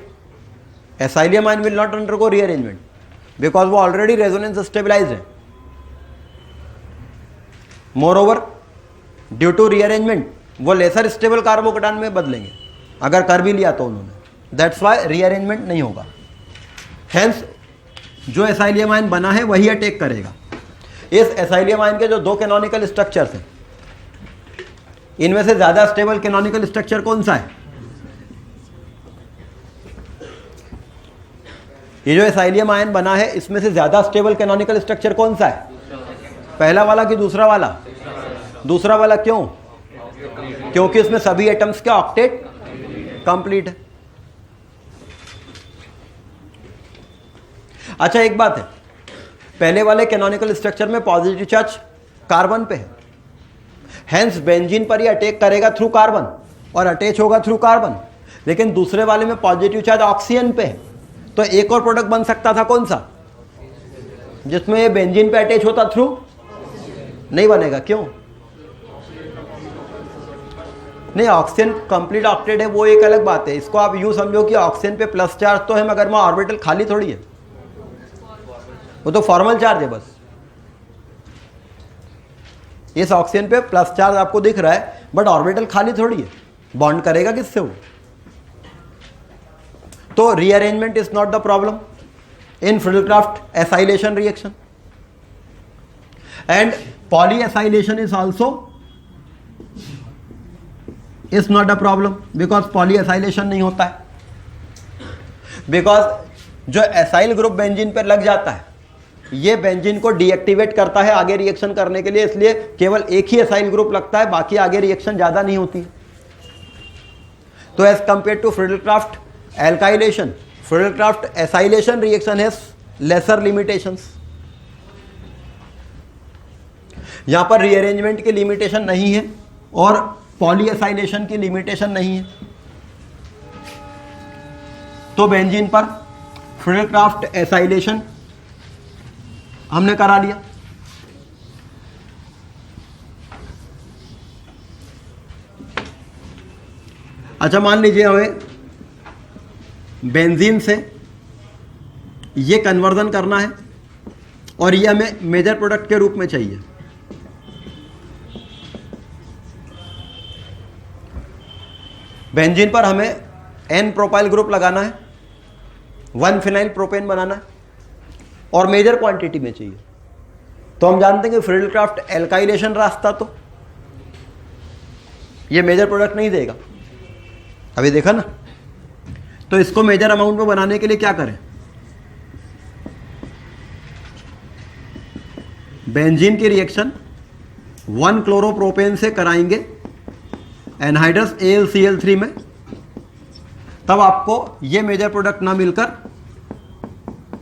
Acylium ion will not undergo rearrangement because वो ऑलरेडी रेजोनेंस स्टेबलाइज्ड है। Moreover due to rearrangement वो लेसर स्टेबल कार्बोकेटायन में बदलेंगे, अगर कर भी लिया तो उन्होंने, दैट्स वाई रीअरेंजमेंट नहीं होगा। हेंस जो एसाइलियम आयन बना है वही अटैक करेगा। इस एसाइलियम आयन के जो दो कैनोनिकल स्ट्रक्चर्स हैं, इनमें से ज्यादा स्टेबल कैनोनिकल स्ट्रक्चर कौन सा है? ये जो एसाइलियम आयन बना है इसमें से ज्यादा स्टेबल कैनोनिकल स्ट्रक्चर कौन सा है? पहला वाला कि दूसरा वाला? दूसरा वाला। क्यों? क्योंकि इसमें सभी एटम्स का ऑक्टेट कंप्लीट है। अच्छा एक बात है, पहले वाले कैनोनिकल स्ट्रक्चर में पॉजिटिव चार्ज कार्बन पे है, हेंस बेंजीन पर ये अटैक करेगा थ्रू कार्बन और अटैच होगा थ्रू कार्बन। लेकिन दूसरे वाले में पॉजिटिव चार्ज ऑक्सीजन पे है, तो एक और प्रोडक्ट बन सकता था कौन सा? जिसमें ये बेंजीन पे अटैच होता थ्रू? नहीं बनेगा। क्यों? नहीं, ऑक्सीजन कंप्लीट ऑक्टेट है वो एक अलग बात है। इसको आप यूं समझो कि ऑक्सीजन पे प्लस चार्ज तो है मगर वहां ऑर्बिटल खाली थोड़ी है, वो तो फॉर्मल चार्ज है बस। इस ऑक्सीजन पे प्लस चार्ज आपको दिख रहा है बट ऑर्बिटल खाली थोड़ी है, बॉन्ड करेगा किससे वो? तो rearrangement is not the problem in Friedel Crafts acylation reaction and polyacylation is also is not a problem because polyacylation नहीं होता है। बिकॉज जो एसाइल ग्रुप बेंजीन पर लग जाता है ये बेंजीन को डीएक्टिवेट करता है आगे रिएक्शन करने के लिए, इसलिए केवल एक ही एसाइल ग्रुप लगता है, बाकी आगे रिएक्शन ज्यादा नहीं होती। तो as compare to Friedel Crafts alkylation, Friedel Crafts acylation reaction has lesser limitations. यहां पर रीअरेंजमेंट की लिमिटेशन नहीं है और पॉली एसाइलेशन की लिमिटेशन नहीं है। तो बेंजीन पर फिडलक्राफ्ट एसाइलेशन हमने करा लिया। अच्छा मान लीजिए हमें बेंजीन से ये कन्वर्जन करना है और ये हमें मेजर प्रोडक्ट के रूप में चाहिए। बेंजीन पर हमें एन प्रोपाइल ग्रुप लगाना है, 1 फिनाइल प्रोपेन बनाना है और मेजर क्वांटिटी में चाहिए। तो हम जानते हैं कि फिडलक्राफ्ट एल्काइलेशन रास्ता तो ये मेजर प्रोडक्ट नहीं देगा, अभी देखा ना। तो इसको मेजर अमाउंट में बनाने के लिए क्या करें? बेंजीन की रिएक्शन 1 क्लोरोप्रोपेन से कराएंगे एनहाइड्रस AlCl3 में, तब आपको ये मेजर प्रोडक्ट ना मिलकर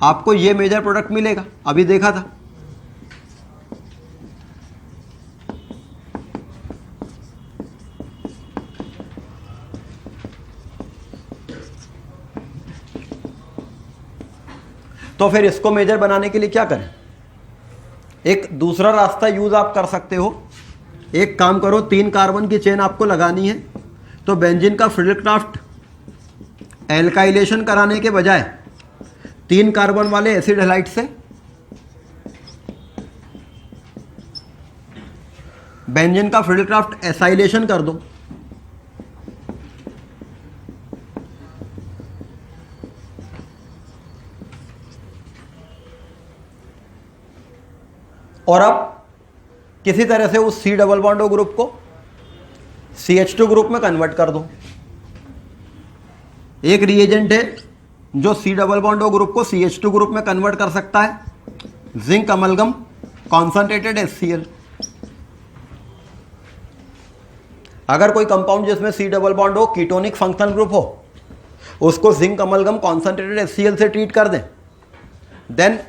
आपको ये मेजर प्रोडक्ट मिलेगा, अभी देखा था। तो फिर इसको मेजर बनाने के लिए क्या करें? एक दूसरा रास्ता यूज आप कर सकते हो। एक काम करो, 3 कार्बन की चेन आपको लगानी है, तो बेंजीन का फिडलक्राफ्ट एल्काइलेशन कराने के बजाय 3 कार्बन वाले एसिड हैलाइड से बेंजीन का फिडलक्राफ्ट एसाइलेशन कर दो। और अब किसी तरह से उस C double bond O group को CH2 ग्रुप में कन्वर्ट कर दो। एक रिएजेंट है जो C double bond O group को CH2 ग्रुप में कन्वर्ट कर सकता है, जिंक अमलगम कॉन्सनट्रेटेड HCl। अगर कोई कंपाउंड जिसमें C डबल बॉन्ड हो, कीटोनिक फंक्शनल ग्रुप हो, उसको जिंक अमलगम कॉन्सनट्रेटेड HCl से ट्रीट कर दें, then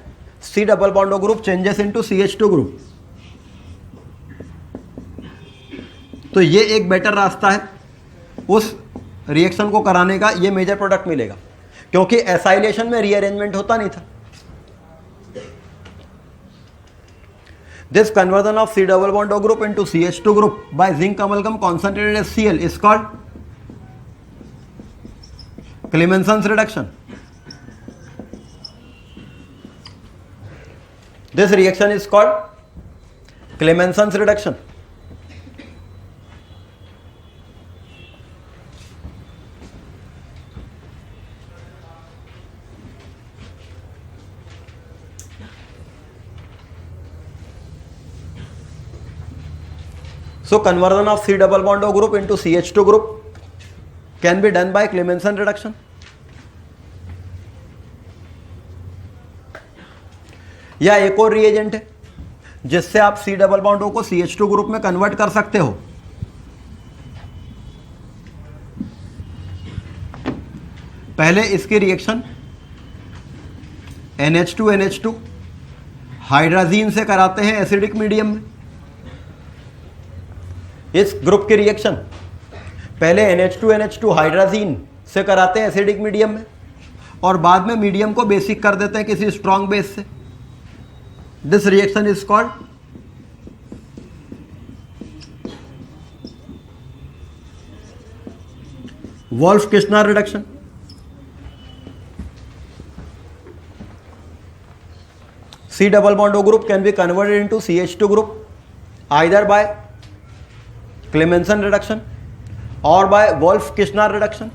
C double bond O group changes into CH2 group. तो ये एक बेटर रास्ता है उस रिएक्शन को कराने का, ये मेजर प्रोडक्ट मिलेगा, क्योंकि एसाइलेशन में रीअरेंजमेंट होता नहीं था। This conversion of C double bond O group into CH2 group by zinc amalgam concentrated as Cl is called Clemenson's reduction. This reaction is called Clemenson's reduction. So conversion of C double bond O group into CH2 group can be done by Clemenson reduction. या एक और रिएजेंट है जिससे आप C डबल बॉन्ड O को CH2 ग्रुप में कन्वर्ट कर सकते हो। पहले इसकी रिएक्शन NH2NH2 हाइड्राजीन से कराते हैं एसिडिक मीडियम में। इस ग्रुप की रिएक्शन पहले NH2NH2 हाइड्राजीन से कराते हैं एसिडिक मीडियम में और बाद में मीडियम को बेसिक कर देते हैं किसी स्ट्रॉन्ग बेस से। This reaction is called Wolff-Kirchner reduction. C double bond O group can be converted into CH2 group either by Clemenson reduction or by Wolff-Kishner reduction.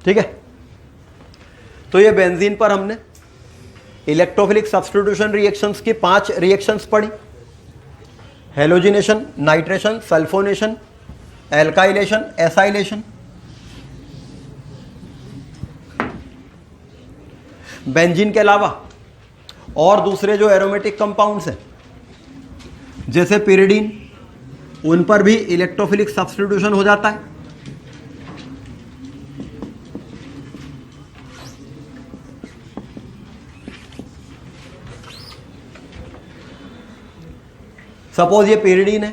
ठीक है, तो ये बेंजीन पर हमने इलेक्ट्रोफिलिक सब्स्टिट्यूशन रिएक्शंस की 5 रिएक्शंस पढ़ी। Halogenation, nitration, sulphonation, alkylation, acylation. Benzene के अलावा और दूसरे जो एरोमेटिक कंपाउंड्स हैं जैसे पिरिडीन, उन पर भी इलेक्ट्रोफिलिक सब्स्टिट्यूशन हो जाता है। सपोज ये पिरिडीन है,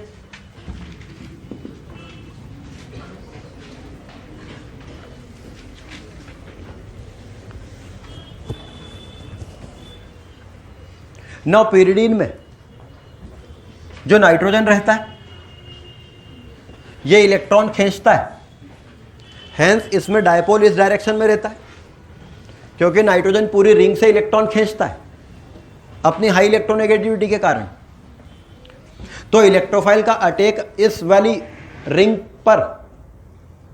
नौ पिरिडीन में जो नाइट्रोजन रहता है ये इलेक्ट्रॉन खींचता है, हेंस इसमें डायपोल इस डायरेक्शन में रहता है क्योंकि नाइट्रोजन पूरी रिंग से इलेक्ट्रॉन खींचता है अपनी हाई इलेक्ट्रोनेगेटिविटी के कारण। तो इलेक्ट्रोफाइल का अटैक इस वाली रिंग पर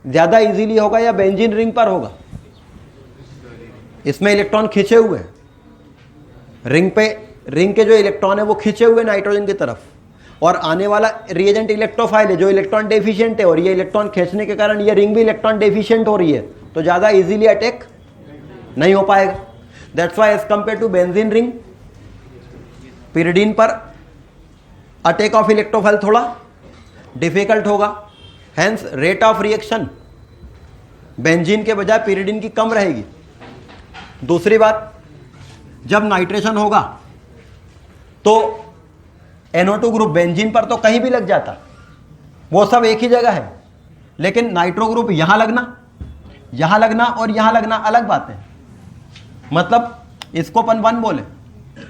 ज्यादा इजीली होगा या बेंजीन रिंग पर होगा? इसमें इलेक्ट्रॉन खींचे हुए हैं, रिंग पे, रिंग के जो इलेक्ट्रॉन है वो खींचे हुए नाइट्रोजन की तरफ, और आने वाला रिएजेंट इलेक्ट्रोफाइल है जो इलेक्ट्रॉन डेफिशिएंट है, और ये इलेक्ट्रॉन खींचने के कारण ये रिंग भी इलेक्ट्रॉन डेफिशिएंट हो रही है, तो ज्यादा इजीली अटैक नहीं हो पाएगा। That's why as compare to benzene ring, pyridine पर अटैक ऑफ इलेक्ट्रोफाइल थोड़ा डिफिकल्ट होगा, hence rate of reaction benzene के बजाय पिरिडीन की कम रहेगी। दूसरी बात, जब नाइट्रेशन होगा तो NO2 ग्रुप बेंजीन पर तो कहीं भी लग जाता, वो सब एक ही जगह है, लेकिन नाइट्रो ग्रुप यहां लगना और यहां लगना अलग बात है। मतलब इसको अपन 1 बोले,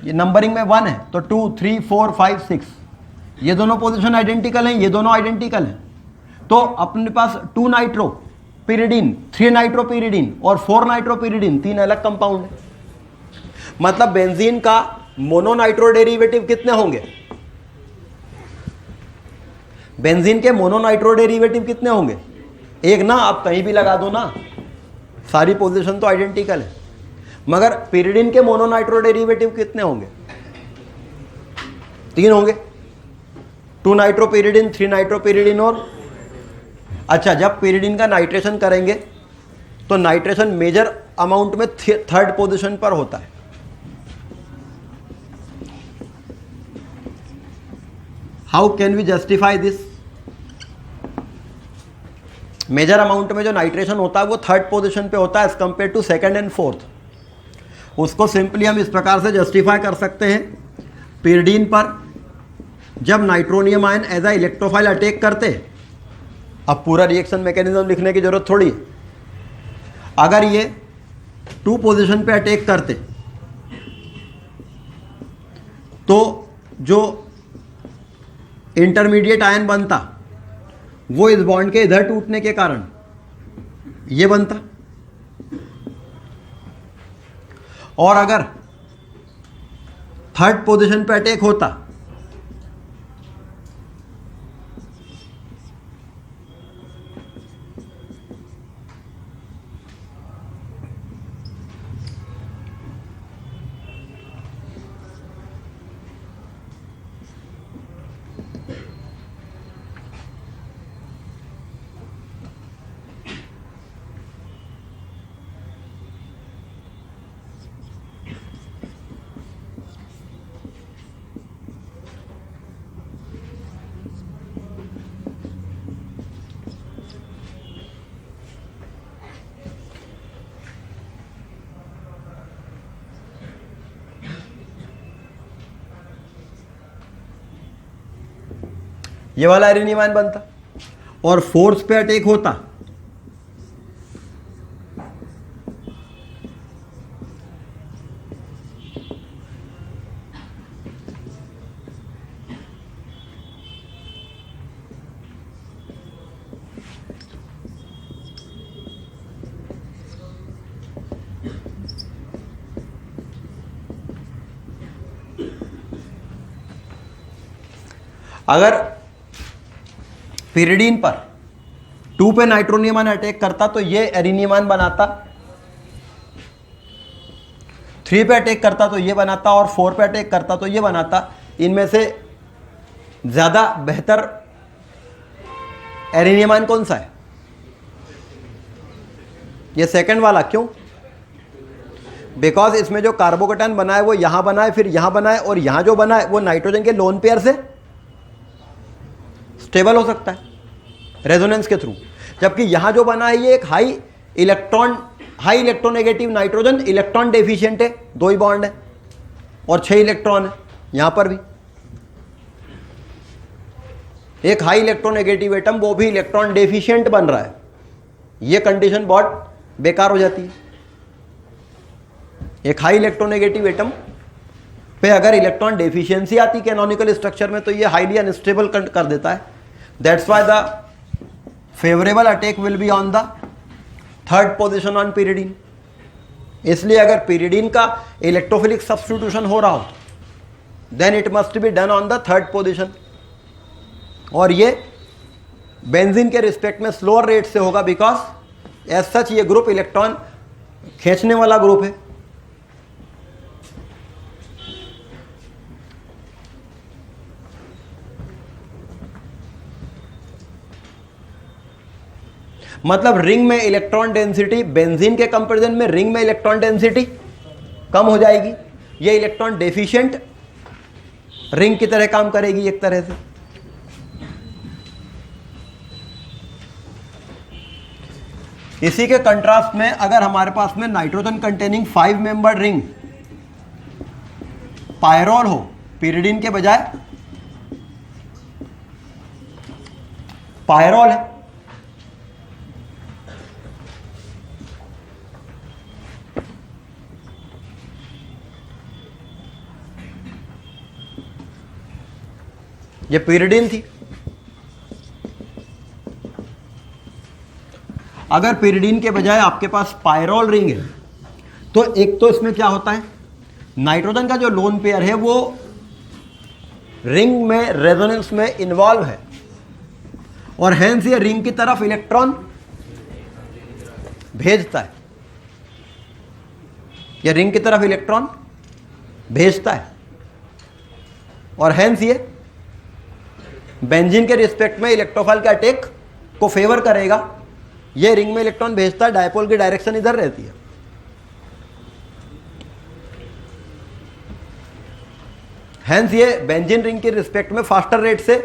ये नंबरिंग में 1 है तो 2, 3, 4, 5, 6 ये दोनों पोजीशन आइडेंटिकल हैं, ये दोनों आइडेंटिकल हैं। तो अपने पास 2 नाइट्रो पिरिडीन, 3 नाइट्रो पिरिडीन और 4 नाइट्रो पिरिडीन, 3 अलग कंपाउंड है। मतलब बेंजीन का मोनोनाइट्रो डेरिवेटिव कितने होंगे? बेंजीन के मोनोनाइट्रो डेरिवेटिव कितने होंगे? एक ना, आप कहीं भी लगा दो ना, सारी पोजीशन तो आइडेंटिकल है, मगर पिरिडीन के मोनोनाइट्रो डेरिवेटिव कितने होंगे? 3 होंगे, 2 नाइट्रो पिरिडीन, 3 नाइट्रो पिरिडीन और अच्छा, जब पिरिडीन का नाइट्रेशन करेंगे तो नाइट्रेशन मेजर अमाउंट में 3rd पोजीशन पर होता है। How can we justify this? Major amount में जो नाइट्रेशन होता है वो थर्ड पोजीशन पे होता है as compare to second and fourth. उसको सिंपली हम इस प्रकार से जस्टिफाई कर सकते हैं, pyridine पर जब nitronium ion as a electrophile attack करते, अब पूरा रिएक्शन मैकेनिज्म लिखने की जरूरत थोड़ी है, अगर ये 2 पोजीशन पे अटैक करते तो जो इंटरमीडिएट आयन बनता वो इस बॉन्ड के इधर टूटने के कारण ये बनता, और अगर थर्ड पोजीशन पे अटैक होता ये वाला एरिनियम आयन बनता, और फोर्स पे अटैक होता अगर pyridine पर 2 पे नाइट्रोनियम आयन अटैक करता तो ये एरिनियम आयन बनाता, 3 पे अटैक करता तो ये बनाता, और 4 पे अटैक करता तो ये बनाता। इनमें से ज्यादा बेहतर एरिनियम आयन कौन सा है? ये सेकंड वाला। क्यों? बिकॉज इसमें जो कार्बोकेटायन बना है वो यहां बना है, फिर यहां बना है, और यहां जो बना है वो नाइट्रोजन के लोन पेयर से स्टेबल हो सकता है रेजोनेंस के थ्रू, जबकि यहां जो बना है ये एक high electronegative nitrogen, electron deficient है, 2 ही बॉन्ड है और 6 इलेक्ट्रॉन है। यहां पर भी एक हाई इलेक्ट्रोनेगेटिव एटम, वो भी इलेक्ट्रॉन डेफिशिएंट बन रहा है। ये कंडीशन बहुत बेकार हो जाती है। एक हाई इलेक्ट्रोनेगेटिव एटम पे अगर इलेक्ट्रॉन डेफिशिएंसी आती कैनोनिकल स्ट्रक्चर में तो ये हाईली अनस्टेबल कर देता है। That's why the favourable attack will be on the third position on pyridine। इसलिए अगर pyridine का इलेक्ट्रोफिलिक सब्स्टिट्यूशन हो रहा हो then it must be done on the third position, और ये बेंजीन के रिस्पेक्ट में स्लोअर रेट से होगा, बिकॉज एज सच ये ग्रुप इलेक्ट्रॉन खींचने वाला ग्रुप है। मतलब रिंग में इलेक्ट्रॉन डेंसिटी बेंजीन के कंपैरिजन में रिंग में इलेक्ट्रॉन डेंसिटी कम हो जाएगी। ये इलेक्ट्रॉन डेफिशिएंट रिंग की तरह काम करेगी एक तरह से। इसी के कंट्रास्ट में अगर हमारे पास में nitrogen containing 5 member ring pyrrole हो pyridine के बजाय पायरोल है, ये pyridine थी। अगर pyridine के बजाय आपके पास पायरोल रिंग है तो एक तो इसमें क्या होता है, नाइट्रोजन का जो लोन पेयर है वो रिंग में रेजोनेंस में इन्वॉल्व है, और हेंस ये रिंग की तरफ इलेक्ट्रॉन भेजता है, ये रिंग की तरफ इलेक्ट्रॉन भेजता है, और हेंस ये बेंजीन के रिस्पेक्ट में इलेक्ट्रोफाइल के अटैक को फेवर करेगा। ये रिंग में इलेक्ट्रॉन भेजता है, डायपोल की डायरेक्शन इधर रहती है। हेंस ये बेंजीन रिंग के रिस्पेक्ट में फास्टर रेट से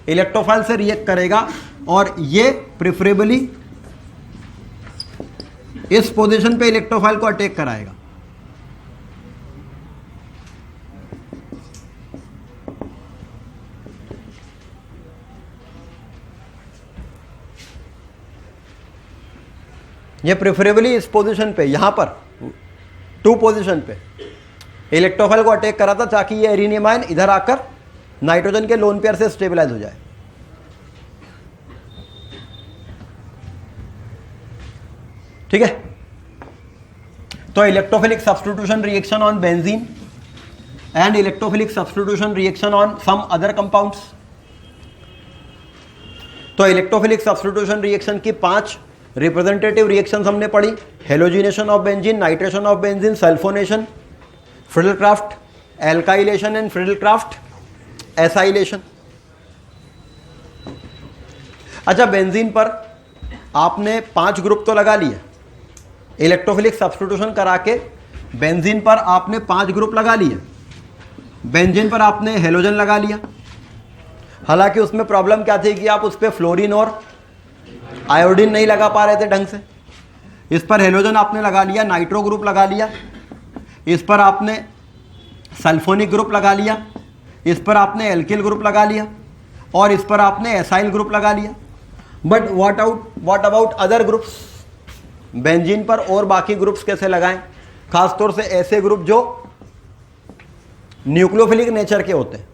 इलेक्ट्रोफाइल से रिएक्ट करेगा, और ये प्रेफरेबली इस पोजीशन पे इलेक्ट्रोफाइल को अटैक कराएगा। ये प्रेफरेबली इस पोजीशन पे, यहां पर 2 पोजीशन पे इलेक्ट्रोफाइल को अटैक करा था ताकि ये एरिनियम आयन इधर आकर नाइट्रोजन के लोन पेयर से स्टेबलाइज हो जाए। ठीक है, तो electrophilic substitution reaction on benzene and electrophilic substitution reaction on some other compounds. तो इलेक्ट्रोफिलिक सब्स्टिट्यूशन रिएक्शन की 5 रिप्रेजेंटेटिव रिएक्शंस हमने पढ़ी। Halogenation of benzene, nitration of benzene, sulphonation, Friedel Crafts, alkylation and Friedel Crafts acylation. अच्छा, बेंजीन पर आपने 5 ग्रुप तो लगा लिए, इलेक्ट्रोफिलिक सब्स्टिट्यूशन करा के बेंजीन पर आपने 5 ग्रुप लगा लिए। बेंजीन पर आपने हेलोजन लगा लिया, हालांकि उसमें प्रॉब्लम क्या थी कि आप उस पर फ्लोरीन और आयोडीन नहीं लगा पा रहे थे ढंग से। इस पर हेलोजन आपने लगा लिया, नाइट्रो ग्रुप लगा लिया, इस पर आपने सल्फोनिक ग्रुप लगा लिया, इस पर आपने एल्किल ग्रुप लगा लिया और इस पर आपने एसाइल ग्रुप लगा लिया। But what about other groups? Benzene पर और बाकी ग्रुप्स कैसे लगाएं? खासतौर से ऐसे ग्रुप जो न्यूक्लियोफिलिक नेचर के होते हैं।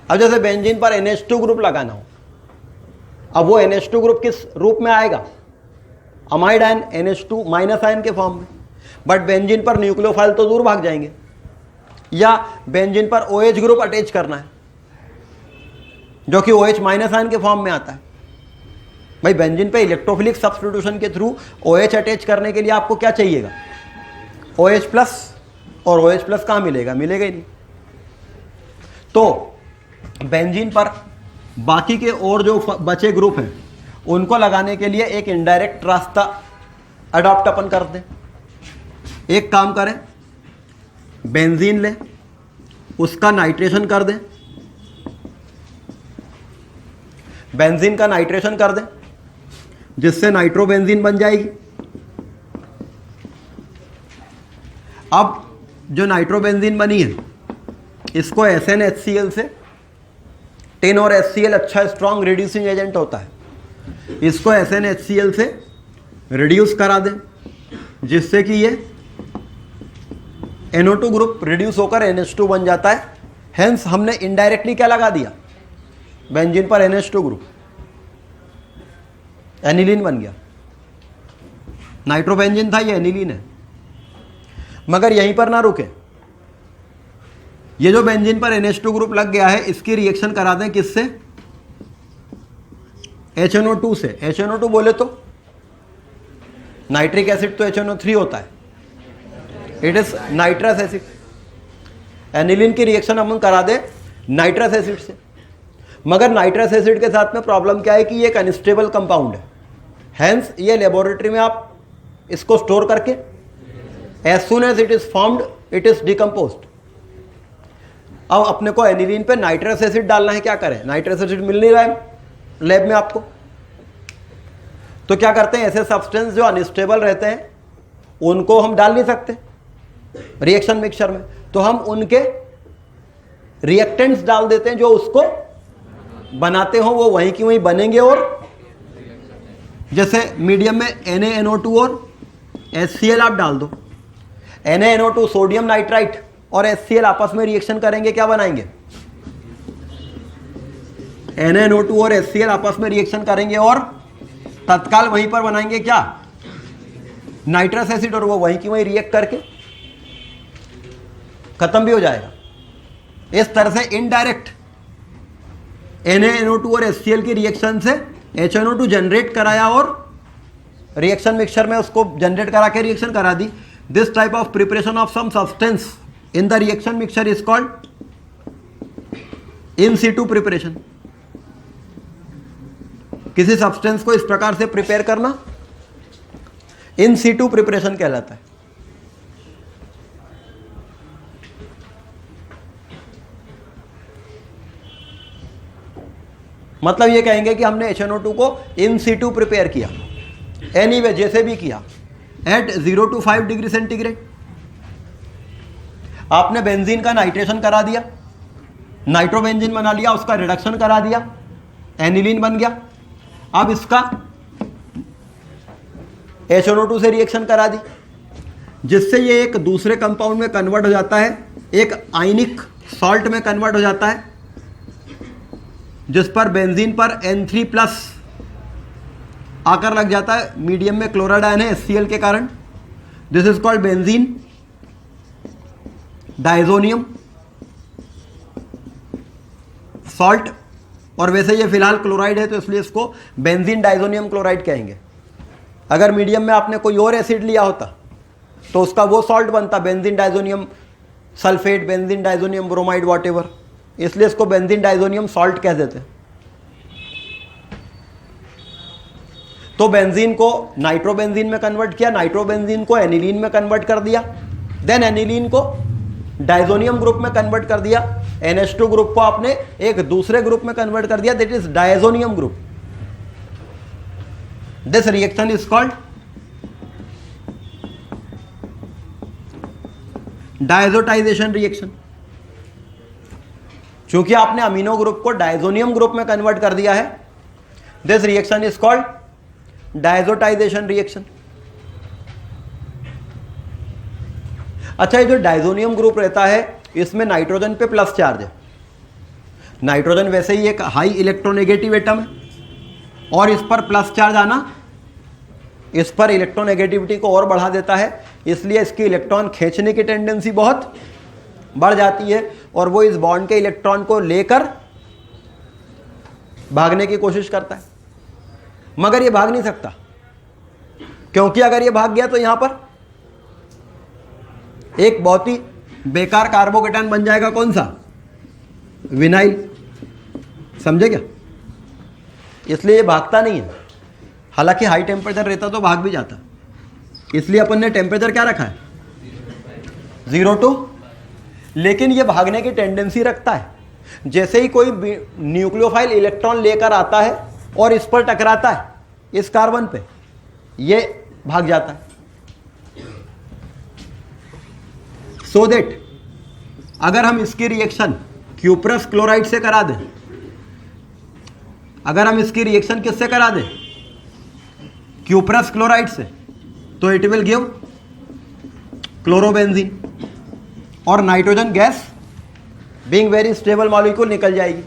अब जैसे बेंजीन पर NH2 ग्रुप लगाना हो, अब वो NH2 ग्रुप किस रूप में आएगा? Amide ion NH2 minus ion के फॉर्म में। बट बेंजीन पर न्यूक्लियोफाइल तो दूर भाग जाएंगे, या बेंजीन पर OH ग्रुप अटैच करना है जो कि OH माइनस आयन के फॉर्म में आता है। भाई बेंजीन पे इलेक्ट्रोफिलिक सब्स्टिट्यूशन के थ्रू OH अटैच करने के लिए आपको क्या चाहिएगा? OH प्लस, और OH प्लस कहाँ मिलेगा? मिलेगा ही नहीं। तो बेंजीन पर बाकी के और जो बचे ग्रुप हैं उनको लगाने के लिए एक इनडायरेक्ट रास्ता अडॉप्ट अपन कर दें। एक काम करें, बेंजीन लें, उसका नाइट्रेशन कर दें, बेंजीन का नाइट्रेशन कर दें जिससे नाइट्रोबेंजीन बन जाएगी। अब जो नाइट्रोबेंजीन बनी है इसको SnHCl से, टिन और HCl अच्छा स्ट्रॉन्ग रिड्यूसिंग एजेंट होता है, इसको SnHCl से रिड्यूस करा दें जिससे कि ये NO2 ग्रुप रिड्यूस होकर NH2 बन जाता है। हेंस हमने इनडायरेक्टली क्या लगा दिया? बेंजीन पर NH2 ग्रुप, एनिलीन बन गया। नाइट्रोबेंजीन था, ये एनिलीन है। मगर यहीं पर ना रुके, ये जो बेंजीन पर NH2 ग्रुप लग गया है इसकी रिएक्शन करा दें किससे? HNO2 से। HNO2 बोले तो नाइट्रिक एसिड तो HNO3 होता है, it is nitrous acid. Aniline की रिएक्शन हम करा दे नाइट्रस एसिड से। मगर नाइट्रस एसिड के साथ में प्रॉब्लम क्या है कि ये एक अनस्टेबल कंपाउंड है। हेंस ये लेबोरेटरी में आप इसको स्टोर करके as soon as it is formed it is decomposed. अब अपने को एनिलीन पे नाइट्रस एसिड डालना है, क्या करें? नाइट्रस एसिड मिल नहीं रहा है लैब में आपको, तो क्या करते हैं? ऐसे सब्सटेंस जो अनस्टेबल रहते हैं उनको हम डाल नहीं सकते रिएक्शन मिक्सचर में, तो हम उनके रिएक्टेंट्स डाल देते हैं जो उसको बनाते हो, वो वहीं की वहीं बनेंगे। और जैसे मीडियम में NaNO2 और HCl आप डाल दो, NaNO2 सोडियम नाइट्राइट और HCl आपस में रिएक्शन करेंगे, क्या बनाएंगे? NaNO2 और HCl आपस में रिएक्शन करेंगे और तत्काल वहीं पर बनाएंगे क्या? नाइट्रस एसिड, और वो वहीं की वहीं रिएक्ट करके खत्म भी हो जाएगा। इस तरह से इनडायरेक्ट NaNO2 और HCl की रिएक्शन से HNO2 जनरेट कराया और रिएक्शन मिक्सचर में उसको जनरेट करा के रिएक्शन करा दी। This type of preparation of some substance in the reaction mixture is called in situ preparation. किसी सब्सटेंस को इस प्रकार से प्रिपेयर करना इन सीटू प्रिपरेशन कहलाता है। मतलब ये कहेंगे कि हमने HNO2 को इन सीटू प्रिपेयर किया, एनीवे जैसे भी किया, एट 0 to 5 डिग्री सेंटीग्रेड। आपने बेंजीन का नाइट्रेशन करा दिया, नाइट्रोबेंजीन बना लिया, उसका रिडक्शन करा दिया, एनिलीन बन गया। अब इसका HNO2 से रिएक्शन करा दी, जिससे ये एक दूसरे कंपाउंड में कन्वर्ट हो जाता है, एक आयनिक सॉल्ट में कन्वर्ट हो जाता है, जिस पर बेंजीन पर N3+ आकर लग जाता है। मीडियम में क्लोराइड आयन है HCl के कारण। This is called benzene diazonium salt, और वैसे ये फिलहाल क्लोराइड है तो इसलिए इसको बेंजीन डाइजोनियम क्लोराइड कहेंगे। अगर मीडियम में आपने कोई और एसिड लिया होता तो उसका वो सॉल्ट बनता benzene diazonium sulphate, benzene diazonium bromide, whatever, इसलिए इसको बेंजीन डाइजोनियम सॉल्ट कह देते हैं। तो बेंजीन को नाइट्रोबेंजीन में कन्वर्ट किया, नाइट्रोबेंजीन को एनिलीन में कन्वर्ट कर दिया, देन एनिलीन को डाइजोनियम ग्रुप में कन्वर्ट कर दिया, NH2 ग्रुप को आपने एक दूसरे ग्रुप में कन्वर्ट कर दिया, that is diazonium group. This reaction is called डायजोटाइजेशन reaction. चूंकि आपने अमीनो ग्रुप को डायजोनियम ग्रुप में कन्वर्ट कर दिया है, this reaction is called डायजोटाइजेशन reaction. अच्छा, ये जो डायजोनियम ग्रुप रहता है इसमें नाइट्रोजन पे प्लस चार्ज है। नाइट्रोजन वैसे ही एक हाई इलेक्ट्रोनेगेटिव एटम है और इस पर प्लस चार्ज आना इस पर इलेक्ट्रोनेगेटिविटी को और बढ़ा देता है, इसलिए इसकी इलेक्ट्रॉन खींचने की टेंडेंसी बहुत बढ़ जाती है और वो इस बॉन्ड के इलेक्ट्रॉन को लेकर भागने की कोशिश करता है, मगर ये भाग नहीं सकता, क्योंकि अगर ये भाग गया तो यहां पर एक बहुत ही बेकार कार्बोकेटायन बन जाएगा। कौन सा? विनाइल। समझे क्या? इसलिए ये भागता नहीं है। हालांकि हाई टेम्परेचर रहता तो भाग भी जाता, इसलिए अपन ने टेम्परेचर क्या रखा है 0 लेकिन ये भागने की टेंडेंसी रखता है। जैसे ही कोई न्यूक्लियोफाइल इलेक्ट्रॉन लेकर आता है और इस पर टकराता है, इस कार्बन पे, ये भाग जाता है। सो दैट अगर हम इसकी रिएक्शन क्यूप्रस क्लोराइड से करा दें, अगर हम इसकी रिएक्शन किससे करा दें? क्यूप्रस क्लोराइड से, तो इट विल गिव क्लोरोबेंजीन और nitrogen gas being very stable molecule निकल जाएगी।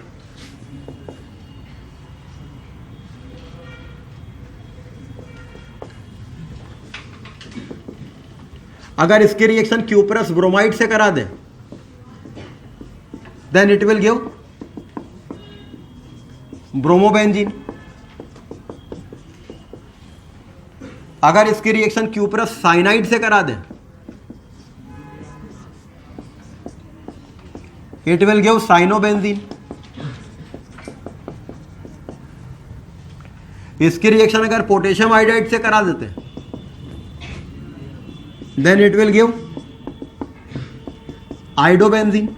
अगर इसकी रिएक्शन क्यूप्रस ब्रोमाइड से करा दें, then it will give bromobenzene. अगर इसकी रिएक्शन क्यूप्रस साइनाइड से करा दें, इट विल गिव साइनोबेंजीन। इसकी रिएक्शन अगर पोटेशियम आयोडाइड से करा देते हैं, then it will give iodobenzene.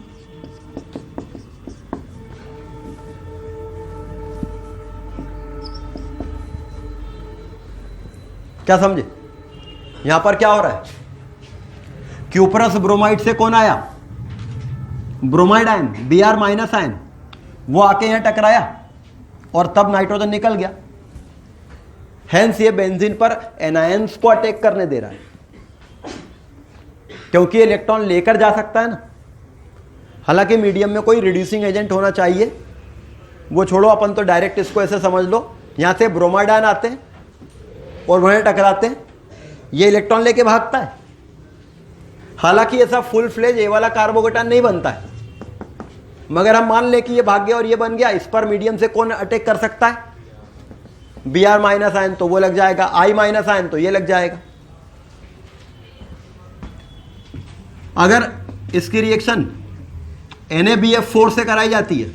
क्या समझे? यहां पर क्या हो रहा है? क्यूप्रस ब्रोमाइड से कौन आया? ब्रोमाइड आयन, Br- आयन, वो आके यहां टकराया और तब नाइट्रोजन निकल गया। हेंस ये बेंजीन पर एनायंस को अटैक करने दे रहा है, क्योंकि इलेक्ट्रॉन लेकर जा सकता है ना। हालांकि मीडियम में कोई रिड्यूसिंग एजेंट होना चाहिए, वो छोड़ो, अपन तो डायरेक्ट इसको ऐसे समझ लो, यहां से ब्रोमाइड आयन आते हैं और वहीं टकराते हैं, ये इलेक्ट्रॉन लेके भागता है। हालांकि ऐसा फुल फ्लेज ये वाला कार्बोकेटायन नहीं बनता है, मगर हम मान लें कि ये भाग गया और ये बन गया। इस पर मीडियम से कौन अटैक कर सकता है? Br- आयन, तो वो लग जाएगा, I- आयन तो ये लग जाएगा। अगर इसकी रिएक्शन NaBF4 से कराई जाती है,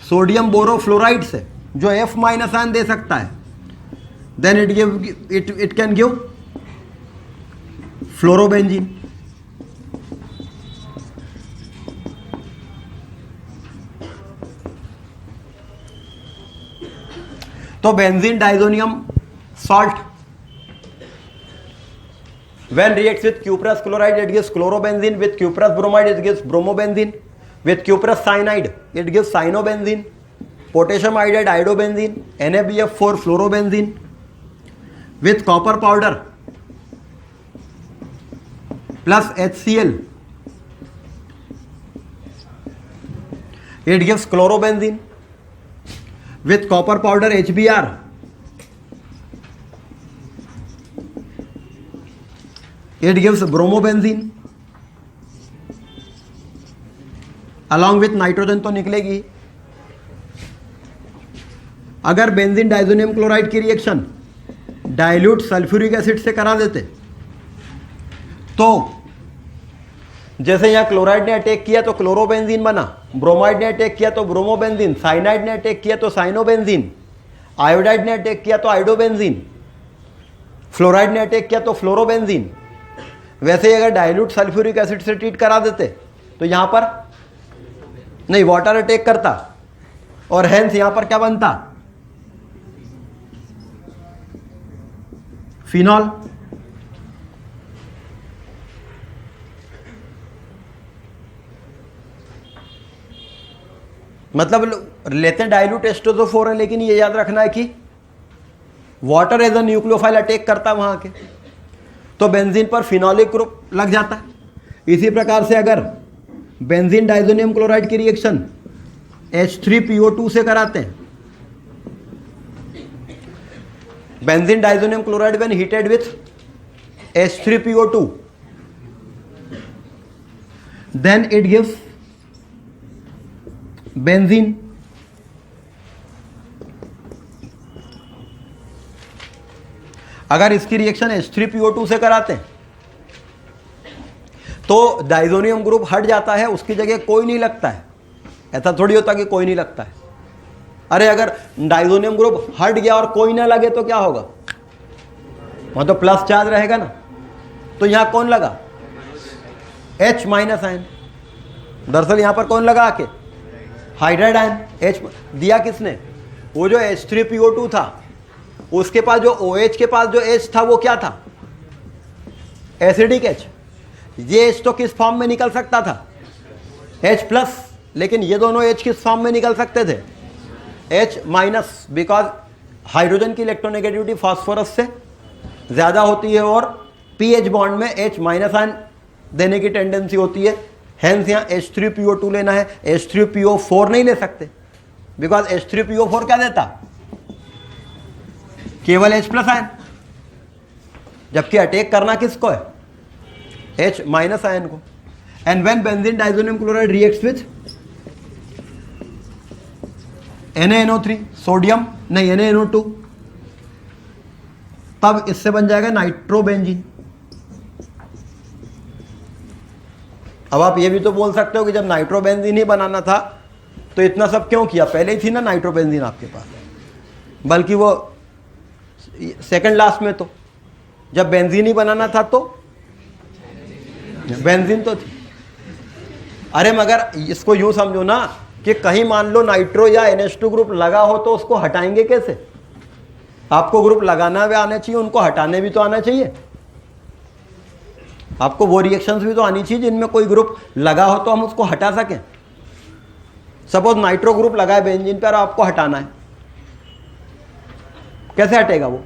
सोडियम बोरोफ्लोराइड से, जो F- आयन दे सकता है, then it can give fluorobenzene. तो benzene diazonium salt When reacts with cuprous chloride, it gives chlorobenzene. With cuprous bromide, it gives bromobenzene. With cuprous cyanide, it gives cyanobenzene. Potassium iodide, iodobenzene. NaBF4, fluorobenzene. With copper powder plus HCl, it gives chlorobenzene. With copper powder HBr, it gives bromobenzene. Along with nitrogen तो निकलेगी. अगर बेंजीन डाइजोनियम क्लोराइड की रिएक्शन डाइल्यूट सल्फ्यूरिक एसिड से करा देते तो जैसे यहाँ क्लोराइड ने अटैक किया तो क्लोरोबेंजीन बना, ब्रोमाइड ने अटैक किया तो ब्रोमोबेंजीन, साइनाइड ने अटैक किया तो साइनोबेंजीन, आयोडाइड ने अटैक किया तो आयोडोबेंजीन, फ्लोराइड ने अटैक किया तो फ्लोरोबेंजीन. वैसे ही अगर डाइल्यूट सल्फ्यूरिक एसिड से ट्रीट करा देते तो यहाँ पर नहीं, वाटर अटैक करता और हेंस यहाँ पर क्या बनता, फिनॉल. मतलब लेते हैं डाइल्यूट H2SO4 है, लेकिन ये याद रखना है कि water as a nucleophile attack करता है वहां के, तो बेंजीन पर फिनोलिक ग्रुप लग जाता है. इसी प्रकार से अगर बेंजीन डाइजोनियम क्लोराइड की रिएक्शन H3PO2 से कराते हैं, benzene diazonium chloride when heated with H3PO2, then it gives benzene. अगर इसकी रिएक्शन H3PO2 से कराते हैं तो डाइजोनियम ग्रुप हट जाता है, उसकी जगह कोई नहीं लगता है. ऐसा थोड़ी होता कि कोई नहीं लगता है. अरे अगर डाइजोनियम ग्रुप हट गया और कोई ना लगे तो क्या होगा, वहां तो प्लस चार्ज रहेगा ना. तो यहां कौन लगा, H- आयन. दरअसल यहां पर कौन लगा आके, हाइड्राइड आयन. H दिया किसने, वो जो H3PO2 था उसके पास जो OH के पास जो H था वो क्या था, एसिडिक H. ये H तो किस फॉर्म में निकल सकता था, H+, लेकिन ये दोनों H किस फॉर्म में निकल सकते थे, H-, बिकॉज हाइड्रोजन की इलेक्ट्रोनेगेटिविटी फास्फोरस से ज़्यादा होती है और pH बॉन्ड में H- आयन देने की टेंडेंसी होती है. हेंस यहाँ H3PO2 लेना है, H3PO4 नहीं ले सकते बिकॉज H3PO4 क्या देता, केवल H+ आयन, जबकि अटैक करना किसको है, H- आयन को. And when benzene diazonium chloride reacts with NaNO3 sodium नहीं NaNO2, तब इससे बन जाएगा नाइट्रोबेंजीन. अब आप ये भी तो बोल सकते हो कि जब नाइट्रोबेंजीन ही बनाना था तो इतना सब क्यों किया, पहले ही थी ना नाइट्रोबेंजीन आपके पास, बल्कि वो सेकंड लास्ट में. तो जब बेंजीन ही बनाना था तो बेंजीन तो थी. अरे मगर इसको यूं समझो ना कि कहीं मान लो नाइट्रो या NH2 ग्रुप लगा हो तो उसको हटाएंगे कैसे, आपको ग्रुप लगाना भी आना चाहिए, उनको हटाने भी तो आना चाहिए. आपको वो रिएक्शंस भी तो आनी चाहिए जिनमें कोई ग्रुप लगा हो तो हम उसको हटा सकें. सपोज नाइट्रो ग्रुप लगा है बेंजीन पर, आपको हटाना है, कैसे हटेगा वो,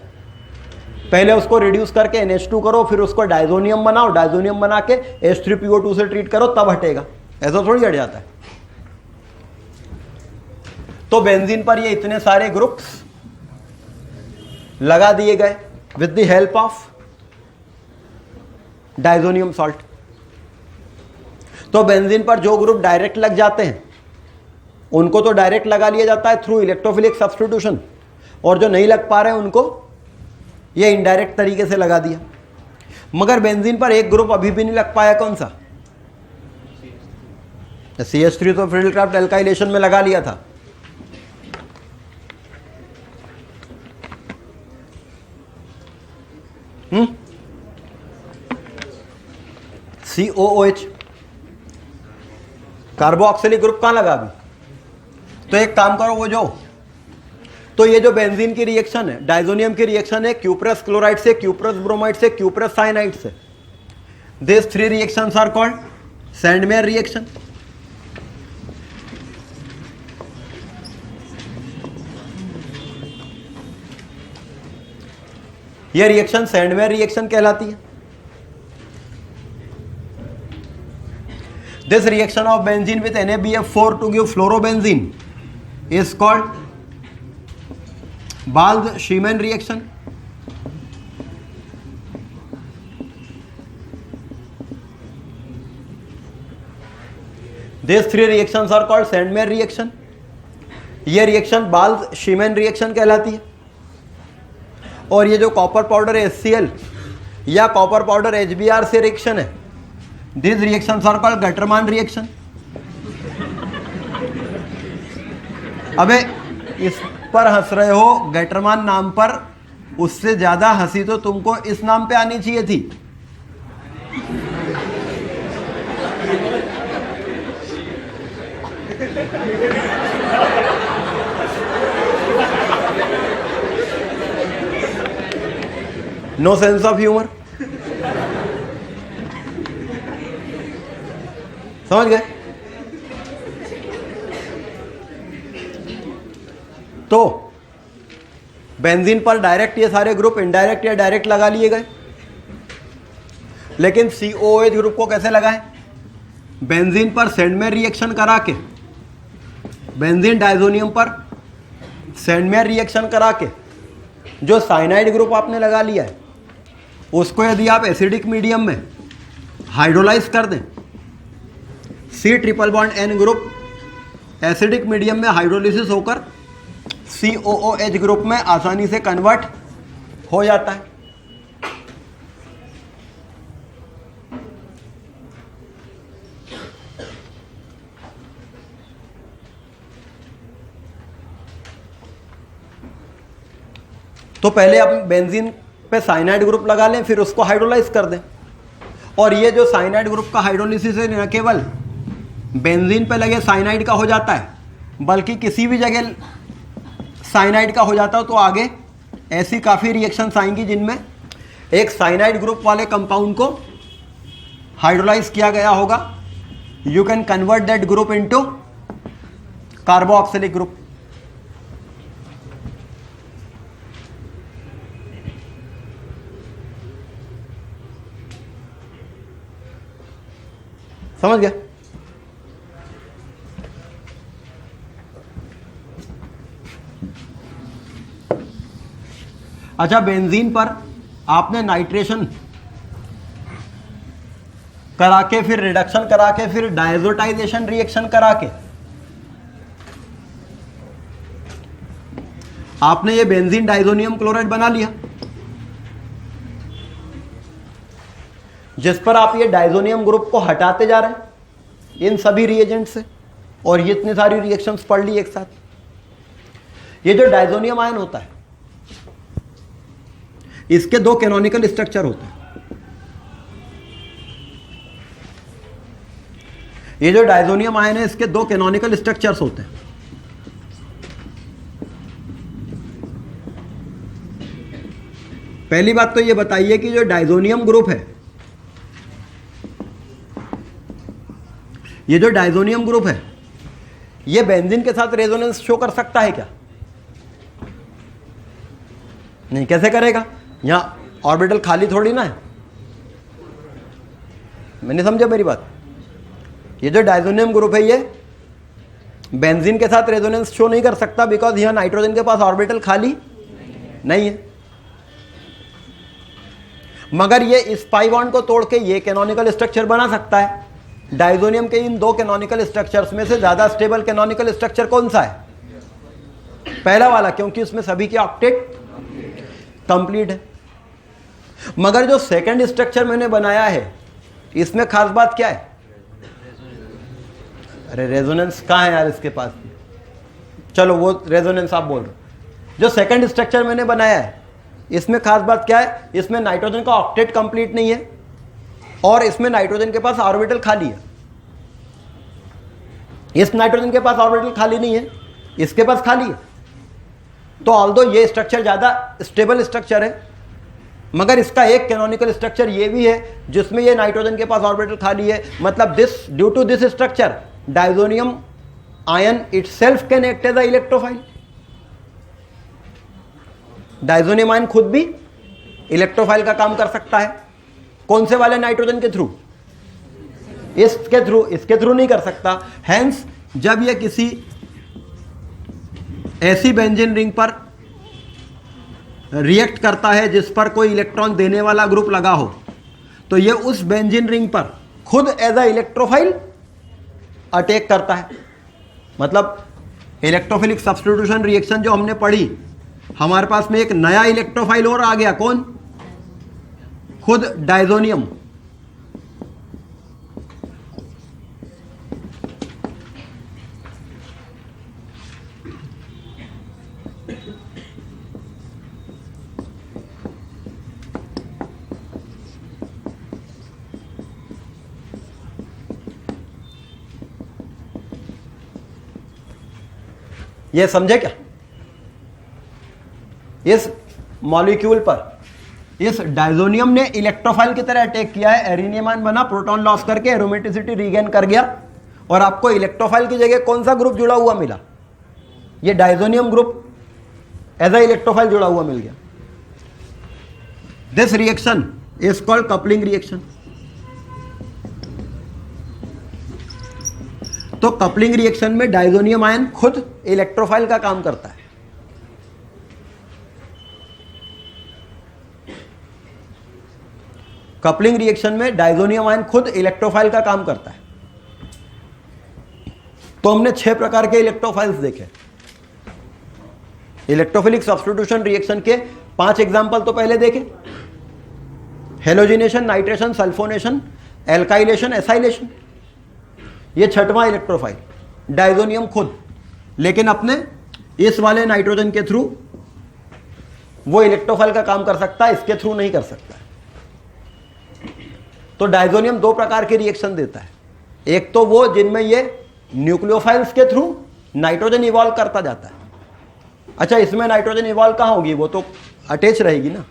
पहले उसको रिड्यूस करके NH2 करो, फिर उसको डाइजोनियम बनाओ, डाइजोनियम बना के H3PO2 से ट्रीट करो, तब हटेगा. ऐसा थोड़ी हट जाता है. तो बेंजीन पर ये इतने सारे ग्रुप्स लगा दिए गए with the help of diazonium salt. तो बेंजीन पर जो ग्रुप डायरेक्ट लग जाते हैं उनको तो डायरेक्ट लगा लिया जाता है थ्रू इलेक्ट्रोफिलिक सब्स्टिट्यूशन, और जो नहीं लग पा रहे हैं उनको ये इनडायरेक्ट तरीके से लगा दिया. मगर बेंजीन पर एक ग्रुप अभी भी नहीं लग पाया, कौन सा, CH3 तो फ्रीडलक्राफ्ट एल्काइलेशन में लगा लिया था. COOH कार्बोक्सिलिक ग्रुप कहां लगा अभी, तो एक काम करो, वो जो तो ये जो बेंजीन की रिएक्शन है, डाइजोनियम की रिएक्शन है क्यूप्रस क्लोराइड से, क्यूप्रस ब्रोमाइड से, क्यूप्रस साइनाइड से, These three reactions are called Sandmeyer reaction. यह रिएक्शन सैंडमेयर रिएक्शन कहलाती है. This reaction of benzene with NaBF4 to give fluorobenzene is called Balz-Schiemann reaction. These three reactions are called Sandmeyer reaction. यह रिएक्शन बाल्ज-शीमैन रिएक्शन कहलाती है. और ये जो कॉपर पाउडर HCl या कॉपर पाउडर HBr से रिएक्शन है, these reactions are called Gattermann reaction. अबे इस पर हंस रहे हो गटरमान नाम पर, उससे ज्यादा हंसी तो तुमको इस नाम पे आनी चाहिए थी. No sense of humour. समझ गए? तो बेंजीन पर डायरेक्ट ये सारे ग्रुप इनडायरेक्ट या डायरेक्ट लगा लिए गए. लेकिन COOH ग्रुप को कैसे लगाएं? बेंजीन पर सैंडमेयर रिएक्शन करा के, बेंजीन डाइजोनियम पर सैंडमेयर रिएक्शन करा के जो साइनाइड ग्रुप आपने लगा लिया है उसको यदि आप एसिडिक मीडियम में हाइड्रोलाइज कर दें, C≡N ग्रुप एसिडिक मीडियम में हाइड्रोलिसिस होकर COOH ग्रुप में आसानी से कन्वर्ट हो जाता है. तो पहले आप बेंजीन पे साइनाइड ग्रुप लगा लें, फिर उसको हाइड्रोलाइज कर दें. और ये जो साइनाइड ग्रुप का हाइड्रोलिसिस है न केवल बेंजीन पे लगे साइनाइड का हो जाता है, बल्कि किसी भी जगह साइनाइड का हो जाता हो तो आगे ऐसी काफ़ी रिएक्शंस आएंगी जिनमें एक साइनाइड ग्रुप वाले कंपाउंड को हाइड्रोलाइज किया गया होगा. You can convert that group into carboxylic group. समझ गया? अच्छा, बेंजीन पर आपने नाइट्रेशन करा के, फिर रिडक्शन करा के, फिर डायजोटाइजेशन रिएक्शन करा के आपने ये बेंजीन डाइजोनियम क्लोराइड बना लिया, जिस पर आप ये डाइजोनियम ग्रुप को हटाते जा रहे हैं इन सभी रिएजेंट से, और ये इतनी सारी रिएक्शंस पढ़ ली एक साथ. ये जो डाइजोनियम आयन होता है इसके दो कैनोनिकल स्ट्रक्चर होते हैं. ये जो डाइजोनियम आयन है इसके दो कैनोनिकल स्ट्रक्चर्स होते हैं. पहली बात तो ये बताइए कि जो डाइजोनियम ग्रुप है, ये जो डाइजोनियम ग्रुप है ये बेंजीन के साथ रेजोनेंस शो कर सकता है क्या? नहीं. कैसे करेगा? यहां ऑर्बिटल खाली थोड़ी ना है. मैंने समझा मेरी बात? ये जो डाइजोनियम ग्रुप है ये बेंजीन के साथ रेजोनेंस शो नहीं कर सकता, बिकॉज यहां नाइट्रोजन के पास ऑर्बिटल खाली नहीं है. मगर ये इस पाई बॉन्ड को तोड़ के ये कैनोनिकल स्ट्रक्चर बना सकता है. डाइजोनियम के इन दो कैनोनिकल स्ट्रक्चर्स में से ज्यादा स्टेबल कैनोनिकल स्ट्रक्चर कौन सा है? पहला वाला, क्योंकि उसमें सभी के ऑक्टेट कंप्लीट है. मगर जो सेकंड स्ट्रक्चर मैंने बनाया है इसमें खास बात क्या है? अरे रेजोनेंस कहाँ है यार इसके पास? चलो वो रेजोनेंस आप बोल रहे हो. जो सेकंड स्ट्रक्चर मैंने बनाया है इसमें खास बात क्या है? इसमें नाइट्रोजन का ऑक्टेट कंप्लीट नहीं है और इसमें नाइट्रोजन के पास ऑर्बिटल खाली है. इस नाइट्रोजन के पास ऑर्बिटल खाली नहीं है, इसके पास खाली है. तो ऑल्दो ये स्ट्रक्चर ज्यादा स्टेबल स्ट्रक्चर है मगर इसका एक कैनोनिकल स्ट्रक्चर ये भी है जिसमें ये नाइट्रोजन के पास ऑर्बिटल खाली है, मतलब this due to this structure diazonium ion itself can act as a electrophile. Diazonium ion खुद भी इलेक्ट्रोफाइल का काम कर सकता है। कौन से वाले नाइट्रोजन के थ्रू? इसके थ्रू नहीं कर सकता। हेंस जब यह किसी ऐसी बेंजीन रिंग पर रिएक्ट करता है जिस पर कोई इलेक्ट्रॉन देने वाला ग्रुप लगा हो, तो यह उस बेंजीन रिंग पर खुद एज अ इलेक्ट्रोफाइल अटैक करता है। मतलब इलेक्ट्रोफिलिक सब्स्टिट्यूशन रिएक्शन जो हमने पढ़ी, हमारे पास में एक नया इलेक्ट्रोफाइल और आ गया। कौन? खुद डायजोनियम। ये समझे क्या? इस मॉलिक्यूल पर इस डायजोनियम ने इलेक्ट्रोफाइल की तरह अटैक किया है, एरिनियम आयन बना, प्रोटॉन लॉस करके एरोमेटिसिटी रीगेन कर गया, और आपको इलेक्ट्रोफाइल की जगह कौन सा ग्रुप जुड़ा हुआ मिला? ये diazonium group as a electrophile जुड़ा हुआ मिल गया। This reaction is called coupling reaction. तो कपलिंग रिएक्शन में डायजोनियम आयन खुद इलेक्ट्रोफाइल का काम करता है। कपलिंग रिएक्शन में डायजोनियम आयन खुद इलेक्ट्रोफाइल का काम करता है। तो हमने 6 प्रकार के इलेक्ट्रोफाइल्स देखे। इलेक्ट्रोफिलिक सब्स्टिट्यूशन रिएक्शन के 5 एग्जांपल तो पहले देखे, halogenation, nitration, sulphonation, alkylation, acylation. ये 6वां इलेक्ट्रोफाइल डायजोनियम खुद, लेकिन अपने इस वाले नाइट्रोजन के थ्रू वो इलेक्ट्रोफाइल का काम कर सकता है, इसके थ्रू नहीं कर सकता। तो डायजोनियम 2 प्रकार के रिएक्शन देता है। एक तो वो जिनमें ये न्यूक्लियोफाइल्स के थ्रू नाइट्रोजन इवॉल्व करता जाता है। अच्छा, इसमें नाइट्रोजन इवॉल्व कहां होगी? वो तो अटैच रहेगी ना।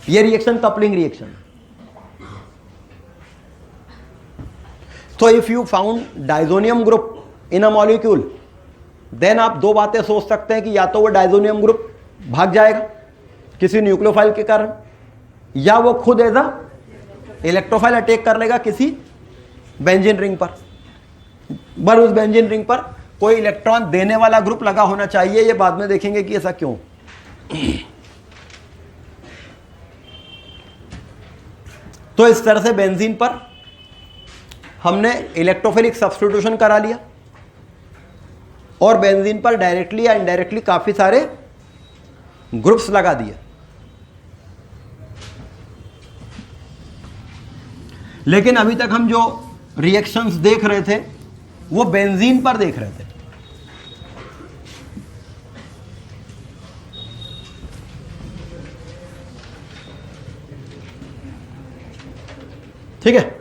ये रिएक्शन कपलिंग रिएक्शन। तो if you found diazonium group in a molecule, then आप 2 बातें सोच सकते हैं कि या तो वो डायजोनियम ग्रुप भाग जाएगा किसी न्यूक्लियोफाइल के कारण, या वो खुद एज अ इलेक्ट्रोफाइल अटैक कर लेगा किसी बेंजीन रिंग पर। उस बेंजीन रिंग पर कोई इलेक्ट्रॉन देने वाला ग्रुप लगा होना चाहिए। ये बाद में देखेंगे कि ऐसा क्यों। तो इस तरह से बेंजीन पर हमने इलेक्ट्रोफिलिक सब्स्टिट्यूशन करा लिया, और बेंजीन पर डायरेक्टली या इनडायरेक्टली काफी सारे ग्रुप्स लगा दिए। लेकिन अभी तक हम जो रिएक्शंस देख रहे थे वो बेंजीन पर देख रहे थे। ठीक है,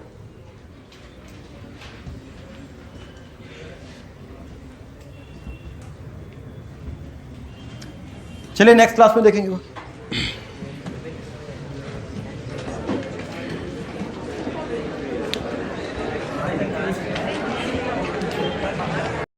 चलिए नेक्स्ट क्लास में देखेंगे।